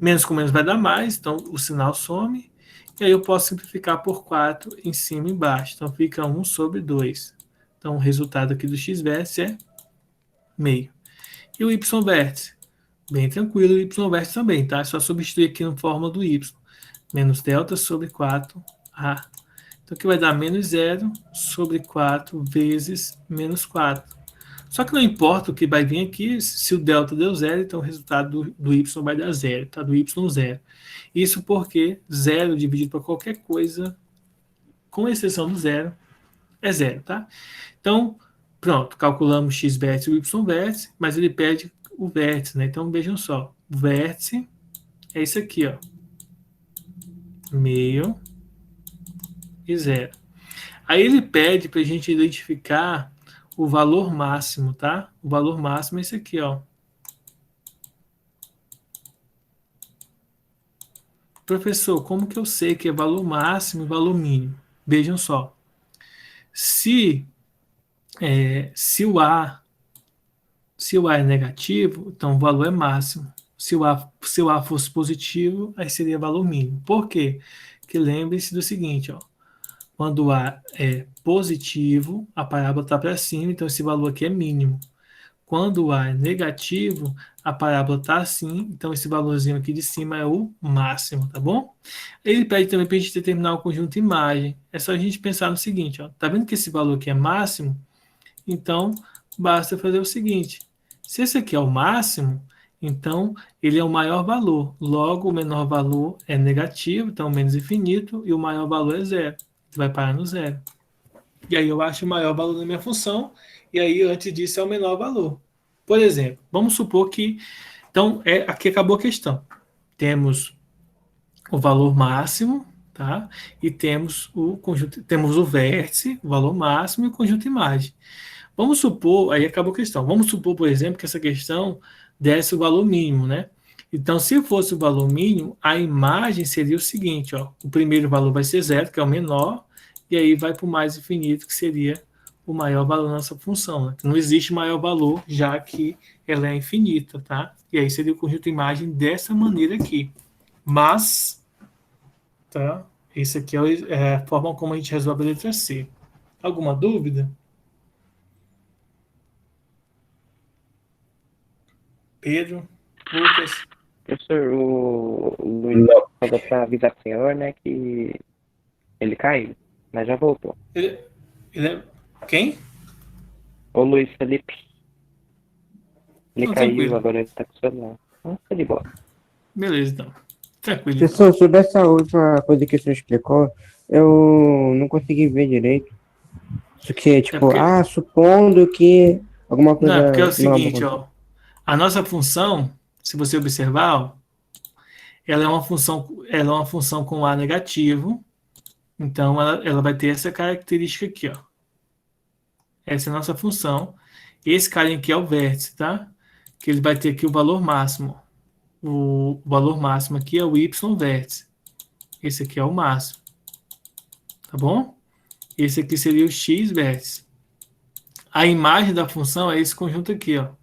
[SPEAKER 2] Menos com menos vai dar mais, então o sinal some. E aí eu posso simplificar por 4 em cima e embaixo. Então fica 1 sobre 2. Então o resultado aqui do x-vértice é meio. E o y-vértice? Bem tranquilo, o y-vértice também, tá? É só substituir aqui na fórmula do y. Menos delta sobre 4a. Então aqui vai dar menos 0 sobre 4 vezes menos 4. Só que não importa o que vai vir aqui, se o delta deu 0, então o resultado do y vai dar 0, tá? Do y 0. Isso porque 0 dividido por qualquer coisa, com exceção do 0, é 0, tá? Então, pronto, calculamos x-vértice e y-vértice, mas ele pede o vértice, né? Então, vejam só, o vértice é isso aqui, ó. Meio e 0. Aí ele pede para a gente identificar o valor máximo, tá? O valor máximo é esse aqui, ó. Professor, como que eu sei que é valor máximo e valor mínimo? Vejam só. Se o A é negativo, então o valor é máximo. Se o A fosse positivo, aí seria valor mínimo. Por quê? Porque lembre-se do seguinte, ó. Quando o A é positivo, a parábola está para cima, então esse valor aqui é mínimo. Quando o A é negativo, a parábola está assim, então esse valorzinho aqui de cima é o máximo, tá bom? Ele pede também para a gente determinar o conjunto imagem. É só a gente pensar no seguinte, ó. Tá vendo que esse valor aqui é máximo? Então, basta fazer o seguinte. Se esse aqui é o máximo, então ele é o maior valor. Logo, o menor valor é negativo, então menos infinito, e o maior valor é 0. Vai parar no 0. E aí eu acho o maior valor da minha função, e aí antes disso é o menor valor. Por exemplo, vamos supor que... Então, aqui acabou a questão. Temos o valor máximo, tá? E temos o conjunto, temos o vértice, o valor máximo e o conjunto imagem. Vamos supor, aí acabou a questão. Vamos supor, por exemplo, que essa questão desse o valor mínimo, né? Então, se fosse o valor mínimo, a imagem seria o seguinte, ó. O primeiro valor vai ser 0, que é o menor, e aí vai para o mais infinito, que seria o maior valor da nossa função, né? Não existe maior valor, já que ela é infinita, tá? E aí seria o conjunto imagem dessa maneira aqui. Mas, tá? Esse aqui é a forma como a gente resolve a letra C. Alguma dúvida? Pedro? Lucas?
[SPEAKER 3] Professor, o Luiz falou para avisar o senhor, né, que ele caiu, mas já voltou.
[SPEAKER 2] Ele é... Quem?
[SPEAKER 3] O Luiz Felipe. Ele
[SPEAKER 2] Não,
[SPEAKER 3] caiu,
[SPEAKER 2] tranquilo.
[SPEAKER 3] agora ele tá com o celular. Tá de boa.
[SPEAKER 2] Beleza, então. Tranquilo.
[SPEAKER 3] Professor, sobre essa última coisa que o senhor explicou, eu não consegui ver direito. Isso que é tipo,
[SPEAKER 2] porque...
[SPEAKER 3] supondo que alguma coisa...
[SPEAKER 2] Não, porque é o seguinte, ó. A nossa função, se você observar, ó, ela é uma função com A negativo. Então, ela vai ter essa característica aqui, ó. Essa é a nossa função. Esse carinha aqui é o vértice, tá? Que ele vai ter aqui o valor máximo. O valor máximo aqui é o y vértice. Esse aqui é o máximo. Tá bom? Esse aqui seria o x vértice. A imagem da função é esse conjunto aqui, ó.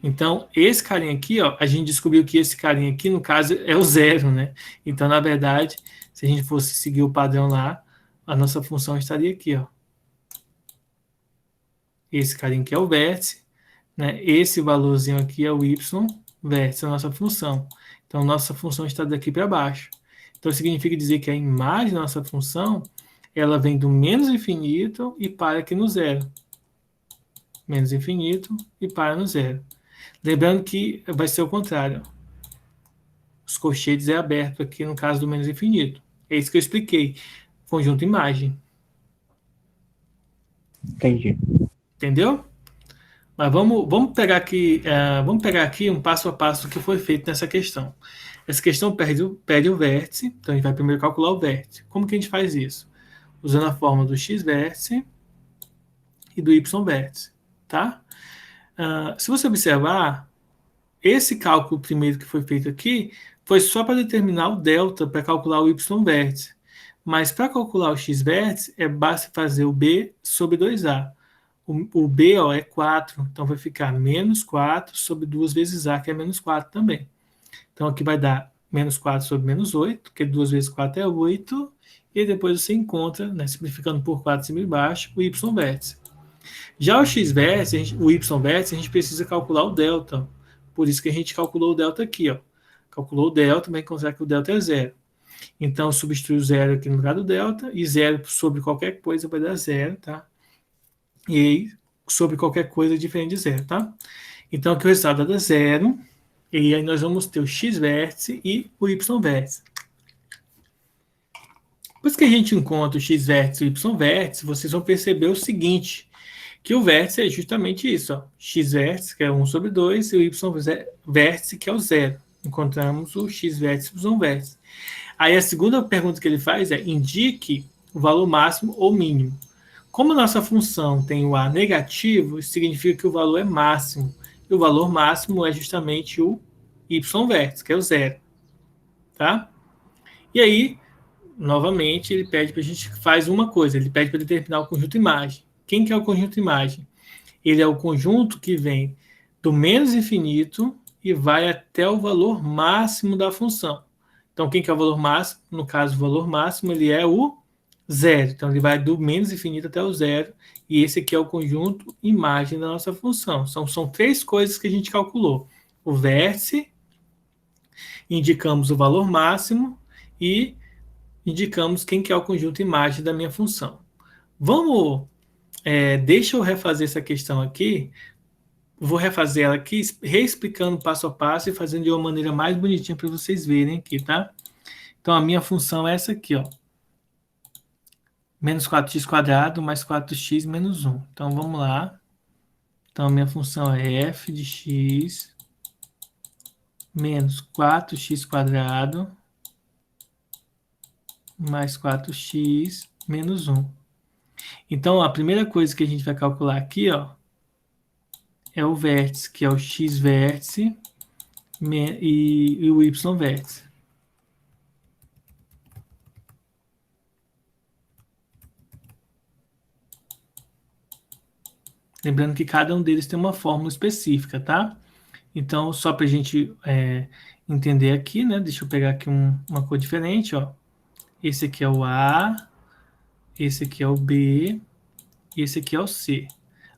[SPEAKER 2] Então, esse carinha aqui, ó, a gente descobriu que esse carinha aqui, no caso, é o 0, né? Então, na verdade, se a gente fosse seguir o padrão lá, a nossa função estaria aqui, ó. Esse carinha aqui é o vértice, né? Esse valorzinho aqui é o y vértice, a nossa função. Então, nossa função está daqui para baixo. Então, significa dizer que a imagem da nossa função, ela vem do menos infinito e para aqui no 0. Menos infinito e para no 0. Lembrando que vai ser o contrário. Os colchetes é aberto aqui no caso do menos infinito. É isso que eu expliquei. Conjunto imagem.
[SPEAKER 3] Entendi.
[SPEAKER 2] Entendeu? Mas vamos pegar aqui um passo a passo que foi feito nessa questão. Essa questão pede o vértice, então a gente vai primeiro calcular o vértice. Como que a gente faz isso? Usando a fórmula do x-vértice e do y-vértice, tá? Se você observar, esse cálculo primeiro que foi feito aqui foi só para determinar o delta para calcular o y-vértice. Mas para calcular o x-vértice, basta fazer o b sobre 2a. O b é 4, então vai ficar menos 4 sobre 2 vezes a, que é menos 4 também. Então aqui vai dar menos 4 sobre menos 8, porque 2 vezes 4 é 8, e depois você encontra, né, simplificando por 4 cima e baixo, o y-vértice. Já o x-vértice, o y-vértice, a gente precisa calcular o delta. Por isso que a gente calculou o delta aqui, ó. Calculou o delta, vai encontrar que o delta é 0. Então, substitui o 0 aqui no lugar do delta, e 0 sobre qualquer coisa vai dar 0, tá? E aí, sobre qualquer coisa diferente de 0, tá? Então, aqui o resultado dá 0, e aí nós vamos ter o x-vértice e o y-vértice. Depois que a gente encontra o x-vértice e o y-vértice, vocês vão perceber o seguinte, que o vértice é justamente isso, ó, x-vértice, que é 1 sobre 2, e o y-vértice, que é o 0. Encontramos o x-vértice e o y-vértice. Aí a segunda pergunta que ele faz é, indique o valor máximo ou mínimo. Como a nossa função tem o a negativo, isso significa que o valor é máximo. E o valor máximo é justamente o y-vértice, que é o 0. Tá? E aí, novamente, ele pede para a gente faz uma coisa, ele pede para determinar o conjunto imagem. Quem que é o conjunto imagem? Ele é o conjunto que vem do menos infinito e vai até o valor máximo da função. Então, quem que é o valor máximo? No caso, o valor máximo ele é o 0. Então, ele vai do menos infinito até o 0. E esse aqui é o conjunto imagem da nossa função. São 3 coisas que a gente calculou. O vértice, indicamos o valor máximo e indicamos quem que é o conjunto imagem da minha função. Deixa eu refazer essa questão aqui. Vou refazer ela aqui, reexplicando passo a passo e fazendo de uma maneira mais bonitinha para vocês verem aqui, tá? Então, a minha função é essa aqui, ó. Menos 4x² mais 4x menos 1. Então, vamos lá. Então, a minha função é f de x menos 4x² mais 4x menos 1. Então, a primeira coisa que a gente vai calcular aqui, ó, é o vértice, que é o x-vértice e o y-vértice. Lembrando que cada um deles tem uma fórmula específica, tá? Então, só para a gente entender aqui, né? Deixa eu pegar aqui uma cor diferente, ó. Esse aqui é o A, esse aqui é o B, e esse aqui é o C.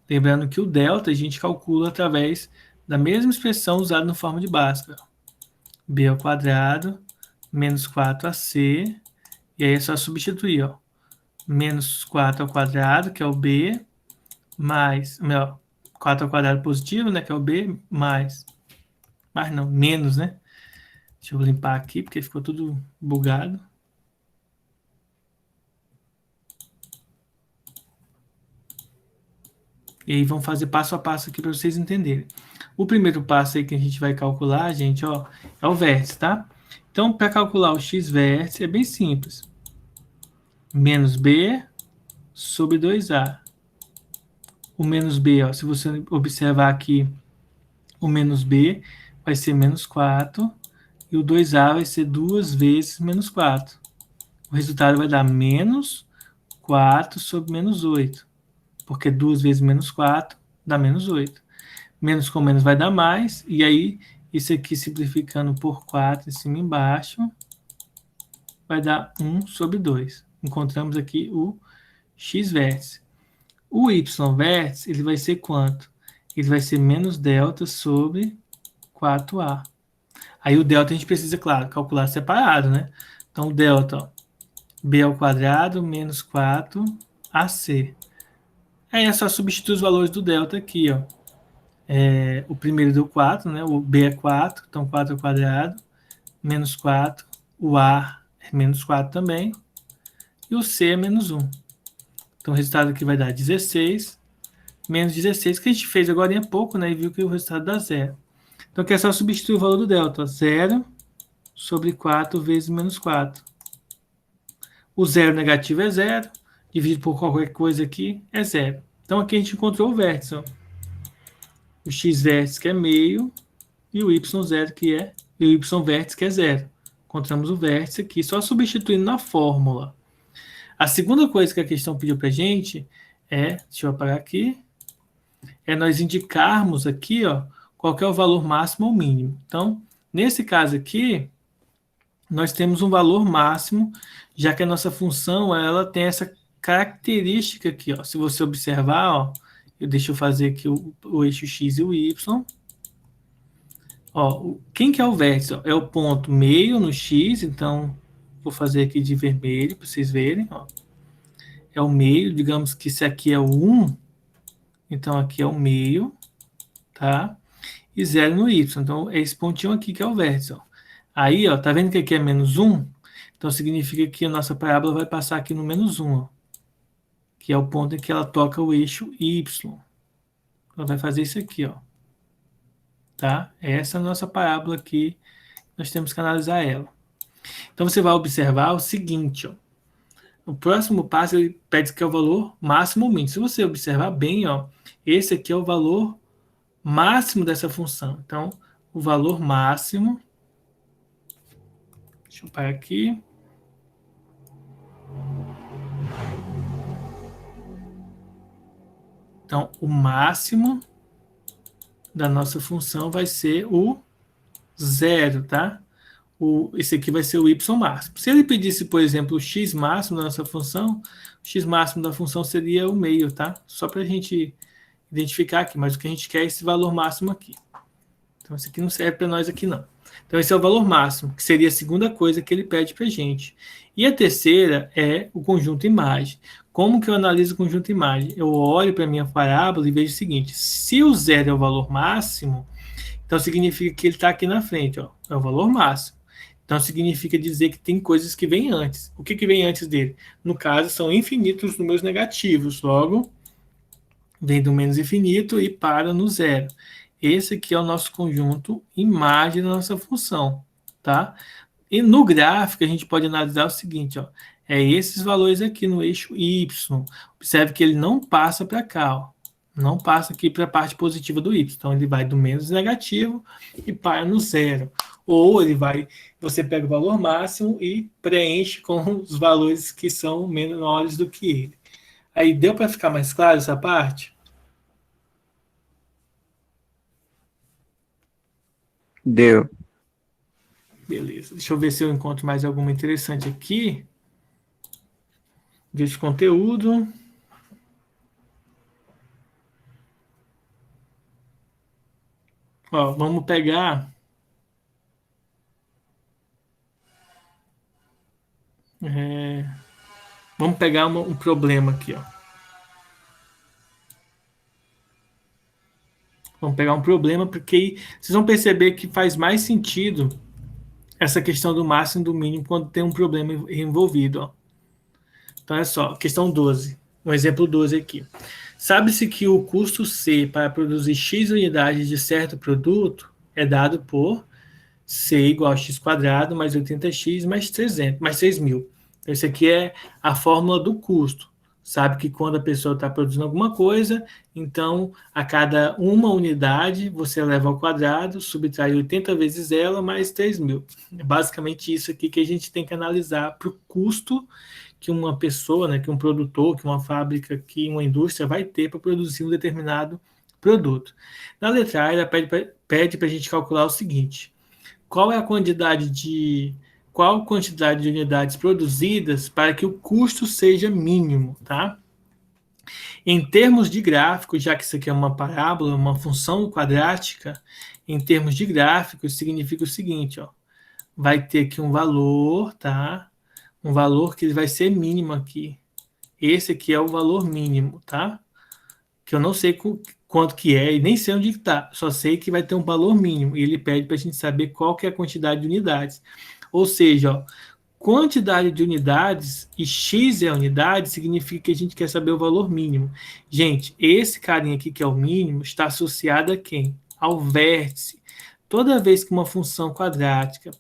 [SPEAKER 2] Lembrando que o delta a gente calcula através da mesma expressão usada na forma de Bhaskara. B ao quadrado, menos 4ac, e aí é só substituir, ó. Menos 4 ao quadrado, que é o B, mais, 4 ao quadrado positivo, né, que é o B, menos, né? Deixa eu limpar aqui, porque ficou tudo bugado. E aí vamos fazer passo a passo aqui para vocês entenderem. O primeiro passo aí que a gente vai calcular, gente, ó, é o vértice, tá? Então, para calcular o x-vértice é bem simples. Menos b sobre 2a. O menos b, ó, se você observar aqui, o menos b vai ser menos 4 e o 2a vai ser 2 vezes menos 4. O resultado vai dar menos 4 sobre menos 8. Porque 2 vezes menos 4 dá menos 8. Menos com menos vai dar mais, e aí isso aqui simplificando por 4 em cima e embaixo, vai dar 1 sobre 2. Encontramos aqui o x-vértice. O y-vértice, ele vai ser quanto? Ele vai ser menos delta sobre 4a. Aí o delta a gente precisa, claro, calcular separado, né? Então o delta, ó, b ao quadrado menos 4ac. Aí é só substituir os valores do delta aqui, ó. O primeiro deu 4, né? O b é 4, então 4 ao quadrado, menos 4, o A é menos 4 também, e o C é menos 1. Então, o resultado aqui vai dar 16, menos 16, que a gente fez agora em pouco, né? E viu que o resultado dá 0. Então, aqui é só substituir o valor do delta. 0 sobre 4 vezes menos 4. O zero negativo é 0, dividido por qualquer coisa aqui é 0. Então, aqui a gente encontrou o vértice. Ó. O x vértice, que é meio, e o y zero, que é, e o y vértice, que é 0. Encontramos o vértice aqui, só substituindo na fórmula. A segunda coisa que a questão pediu para a gente é, deixa eu apagar aqui, é nós indicarmos aqui, ó, qual que é o valor máximo ou mínimo. Então, nesse caso aqui, nós temos um valor máximo, já que a nossa função ela tem essa característica aqui. Ó. Se você observar, ó, deixa eu fazer aqui o eixo x e o y. Ó, quem que é o vértice? Ó? É o ponto meio no x, então vou fazer aqui de vermelho para vocês verem. Ó. É o meio, digamos que esse aqui é o 1, então aqui é o meio, tá? E 0 no y, então é esse pontinho aqui que é o vértice. Ó. Aí, ó, tá vendo que aqui é menos 1? Então significa que a nossa parábola vai passar aqui no menos 1, ó, que é o ponto em que ela toca o eixo y. Ela vai fazer isso aqui, ó. Tá? Essa é a nossa parábola aqui, nós temos que analisar ela. Então você vai observar o seguinte, ó. O próximo passo ele pede que é o valor máximo ou mínimo. Se você observar bem, ó, esse aqui é o valor máximo dessa função. Então, o valor máximo, deixa eu parar aqui. Então, o máximo da nossa função vai ser o 0, tá? Esse aqui vai ser o y máximo. Se ele pedisse, por exemplo, o x máximo da nossa função, o x máximo da função seria o meio, tá? Só para a gente identificar aqui, mas o que a gente quer é esse valor máximo aqui. Então, esse aqui não serve para nós aqui, não. Então, esse é o valor máximo, que seria a segunda coisa que ele pede para a gente. E a terceira é o conjunto imagem. Como que eu analiso o conjunto imagem? Eu olho para a minha parábola e vejo o seguinte, se o 0 é o valor máximo, então significa que ele está aqui na frente, ó, é o valor máximo. Então significa dizer que tem coisas que vêm antes. O que vem antes dele? No caso, são infinitos números negativos, logo, vem do menos infinito e para no 0. Esse aqui é o nosso conjunto imagem da nossa função, tá? E no gráfico a gente pode analisar o seguinte, ó, é esses valores aqui no eixo y. Observe que ele não passa para cá, ó, não passa aqui para a parte positiva do y. Então ele vai do menos negativo e para no 0. Ou ele vai, você pega o valor máximo e preenche com os valores que são menores do que ele. Aí deu para ficar mais claro essa parte?
[SPEAKER 3] Deu.
[SPEAKER 2] Beleza. Deixa eu ver se eu encontro mais alguma interessante aqui. Vídeo de conteúdo. Ó, vamos pegar... vamos pegar um problema aqui, ó. Vamos pegar um problema, porque vocês vão perceber que faz mais sentido essa questão do máximo e do mínimo quando tem um problema envolvido, ó. Então, olha só, questão 12. Um exemplo 12 aqui. Sabe-se que o custo C para produzir X unidades de certo produto é dado por C igual a x quadrado mais 80x mais 300, mais 6.000. Então, isso aqui é a fórmula do custo. Sabe que quando a pessoa está produzindo alguma coisa, então, a cada uma unidade, você leva ao quadrado, subtrai 80 vezes ela, mais 3.000. É basicamente isso aqui que a gente tem que analisar para o custo que uma pessoa, né, que um produtor, que uma fábrica, que uma indústria vai ter para produzir um determinado produto. Na letra A, ela pede para a gente calcular o seguinte: qual quantidade de unidades produzidas para que o custo seja mínimo, tá? Em termos de gráfico, já que isso aqui é uma parábola, uma função quadrática, em termos de gráfico, significa o seguinte, ó, vai ter aqui um valor, tá? Um valor que ele vai ser mínimo aqui. Esse aqui é o valor mínimo, tá? Que eu não sei quanto que é, e nem sei onde está, só sei que vai ter um valor mínimo, e ele pede para a gente saber qual que é a quantidade de unidades. Ou seja, ó, quantidade de unidades e X é a unidade, significa que a gente quer saber o valor mínimo. Gente, esse carinha aqui, que é o mínimo, está associado a quem? Ao vértice. Toda vez que uma função quadrática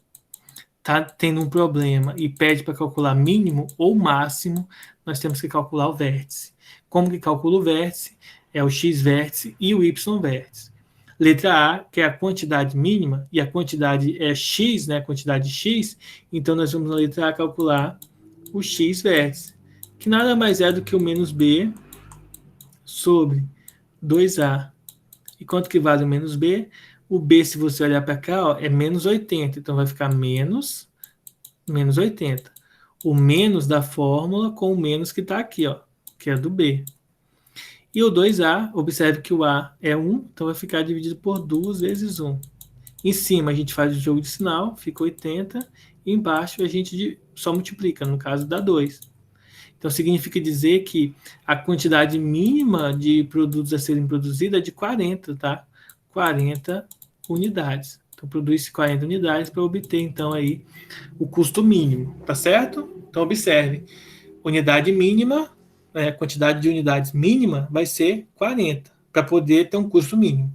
[SPEAKER 2] está tendo um problema e pede para calcular mínimo ou máximo, nós temos que calcular o vértice. Como que calcula o vértice? É o x vértice e o y vértice. Letra A, que é a quantidade mínima, e a quantidade é x, né, a quantidade x, então nós vamos na letra A calcular o x vértice, que nada mais é do que o menos b sobre 2a. E quanto que vale o menos b? O b, se você olhar para cá, ó, é menos 80, então vai ficar menos 80. O menos da fórmula com o menos que está aqui, ó, que é do b. E o 2A, observe que o A é 1, então vai ficar dividido por 2 vezes 1. Em cima a gente faz o jogo de sinal, fica 80, e embaixo a gente só multiplica, no caso dá 2. Então significa dizer que a quantidade mínima de produtos a serem produzidos é de 40, tá? 40 unidades. Então produz 40 unidades para obter então aí o custo mínimo, tá certo? Então observe, unidade mínima, a quantidade de unidades mínima vai ser 40, para poder ter um custo mínimo.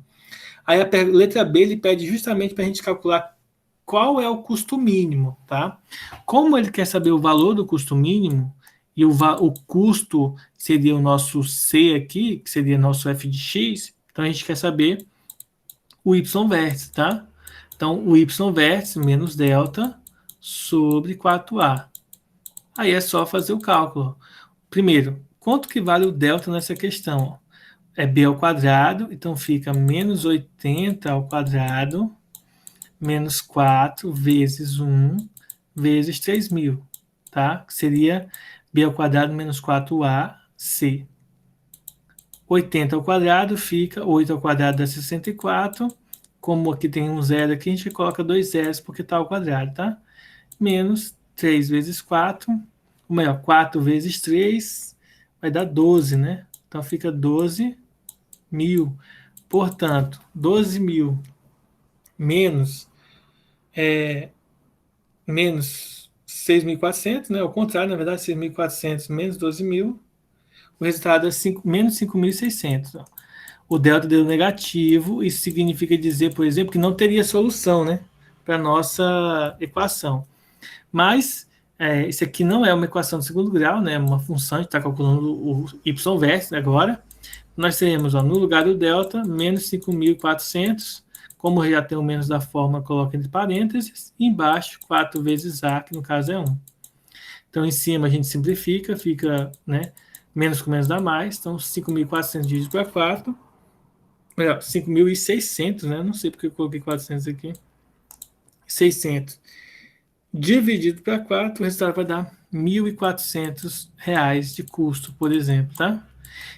[SPEAKER 2] Aí a letra B ele pede justamente para a gente calcular qual é o custo mínimo, tá? Como ele quer saber o valor do custo mínimo, e o custo seria o nosso C aqui, que seria nosso f de x, então a gente quer saber o y vértice, tá? Então o y vértice menos delta sobre 4a. Aí é só fazer o cálculo. Primeiro, quanto que vale o delta nessa questão? É b ao quadrado, então fica menos 80 ao quadrado, menos 4 vezes 1, vezes 3.000, tá? Que seria b ao quadrado menos 4ac. 80 ao quadrado fica 8 ao quadrado dá 64. Como aqui tem um zero aqui, a gente coloca 2 zeros porque está ao quadrado, tá? Menos 3 vezes 4, ou melhor, 4 vezes 3 vai dar 12, né? Então fica 12.000. Portanto, 12.000 menos 6.400, né? Ao contrário, na verdade, 6.400 menos 12.000, o resultado é menos 5.600. O delta deu negativo, isso significa dizer, por exemplo, que não teria solução, né? Para a nossa equação. Mas isso aqui não é uma equação de segundo grau, né? Uma função, a gente está calculando o y vértice agora. Nós teremos, ó, no lugar do delta, menos 5.400. Como já tem o menos da forma, coloca entre parênteses. E embaixo, 4 vezes a, que no caso é 1. Então, em cima a gente simplifica, fica, né, menos com menos dá mais. Então, 5.400 dividido para 4. 5.600, né? Não sei porque eu coloquei 400 aqui. 600. Dividido para 4, o resultado vai dar R$ 1.400 de custo, por exemplo, tá?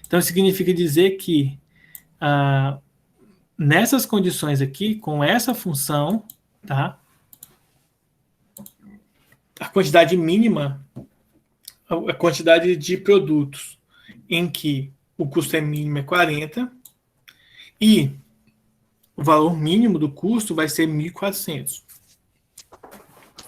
[SPEAKER 2] Então, significa dizer que nessas condições aqui, com essa função, tá? A quantidade mínima, a quantidade de produtos em que o custo é mínimo é 40 e o valor mínimo do custo vai ser 1.400.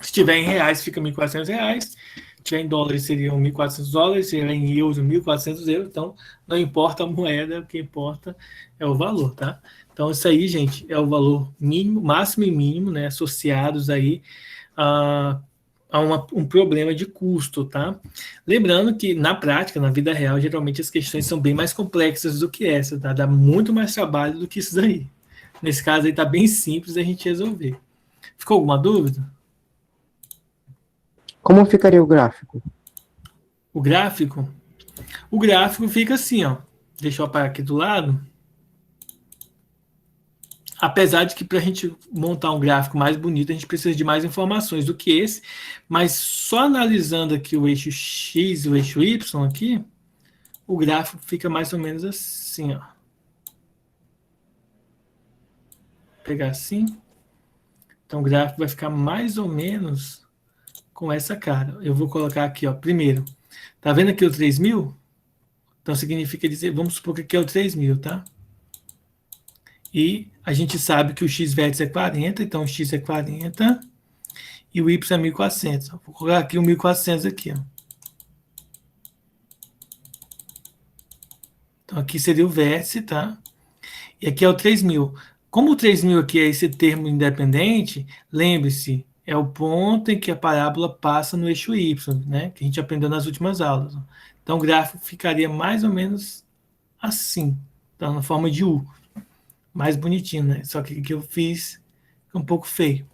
[SPEAKER 2] Se tiver em reais, fica R$ 1.400. Se tiver em dólares, seriam $1.400. Se tiver em euros, 1.400 euros. Então, não importa a moeda, o que importa é o valor, tá? Então, isso aí, gente, é o valor mínimo, máximo e mínimo, né? Associados aí a um problema de custo, tá? Lembrando que, na prática, na vida real, geralmente as questões são bem mais complexas do que essa, tá? Dá muito mais trabalho do que isso daí. Nesse caso aí, tá bem simples a gente resolver. Ficou alguma dúvida?
[SPEAKER 3] Como ficaria o gráfico?
[SPEAKER 2] O gráfico? O gráfico fica assim, ó. Deixa eu apagar aqui do lado. Apesar de que para a gente montar um gráfico mais bonito, a gente precisa de mais informações do que esse, mas só analisando aqui o eixo X e o eixo Y aqui, o gráfico fica mais ou menos assim, ó. Vou pegar assim. Então o gráfico vai ficar mais ou menos com essa cara. Eu vou colocar aqui, ó, primeiro. Tá vendo aqui o 3.000? Então significa dizer, vamos supor que aqui é o 3.000, tá? E a gente sabe que o x vértice é 40, então o x é 40 e o y é 1.400. Vou colocar aqui o 1.400 aqui, ó. Então aqui seria o vértice, tá? E aqui é o 3.000. Como o 3.000 aqui é esse termo independente, lembre-se, é o ponto em que a parábola passa no eixo y, né? Que a gente aprendeu nas últimas aulas. Então o gráfico ficaria mais ou menos assim, tá? Na forma de U. Mais bonitinho, né? Só que o que eu fiz é um pouco feio.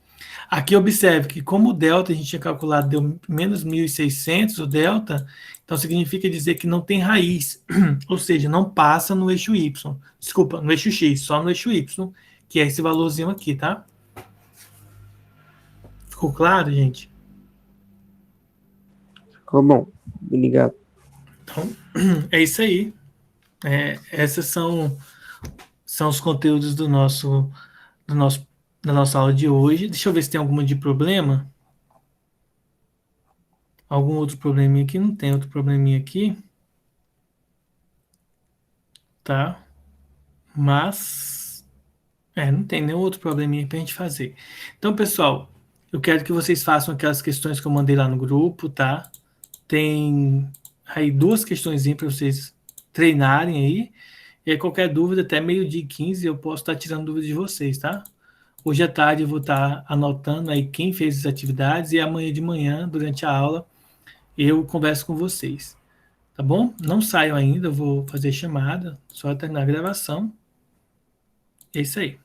[SPEAKER 2] Aqui observe que como o delta a gente tinha calculado deu menos 1.600, o delta, então significa dizer que não tem raiz, ou seja, não passa no eixo y. Desculpa, no eixo x, só no eixo y, que é esse valorzinho aqui, tá? Ficou claro, gente?
[SPEAKER 3] Ficou bom. Obrigado.
[SPEAKER 2] Então, é isso aí. Esses são os conteúdos da nossa aula de hoje. Deixa eu ver se tem alguma de problema. Algum outro probleminha aqui? Não tem outro probleminha aqui. Tá? Mas não tem nenhum outro probleminha pra gente fazer. Então, pessoal, eu quero que vocês façam aquelas questões que eu mandei lá no grupo, tá? Tem aí 2 questõezinhas para vocês treinarem aí. E aí, qualquer dúvida, até 12h15, eu posso estar tirando dúvidas de vocês, tá? Hoje à tarde eu vou estar anotando aí quem fez as atividades e amanhã de manhã, durante a aula, eu converso com vocês. Tá bom? Não saiam ainda, eu vou fazer chamada, só terminar a gravação. É isso aí.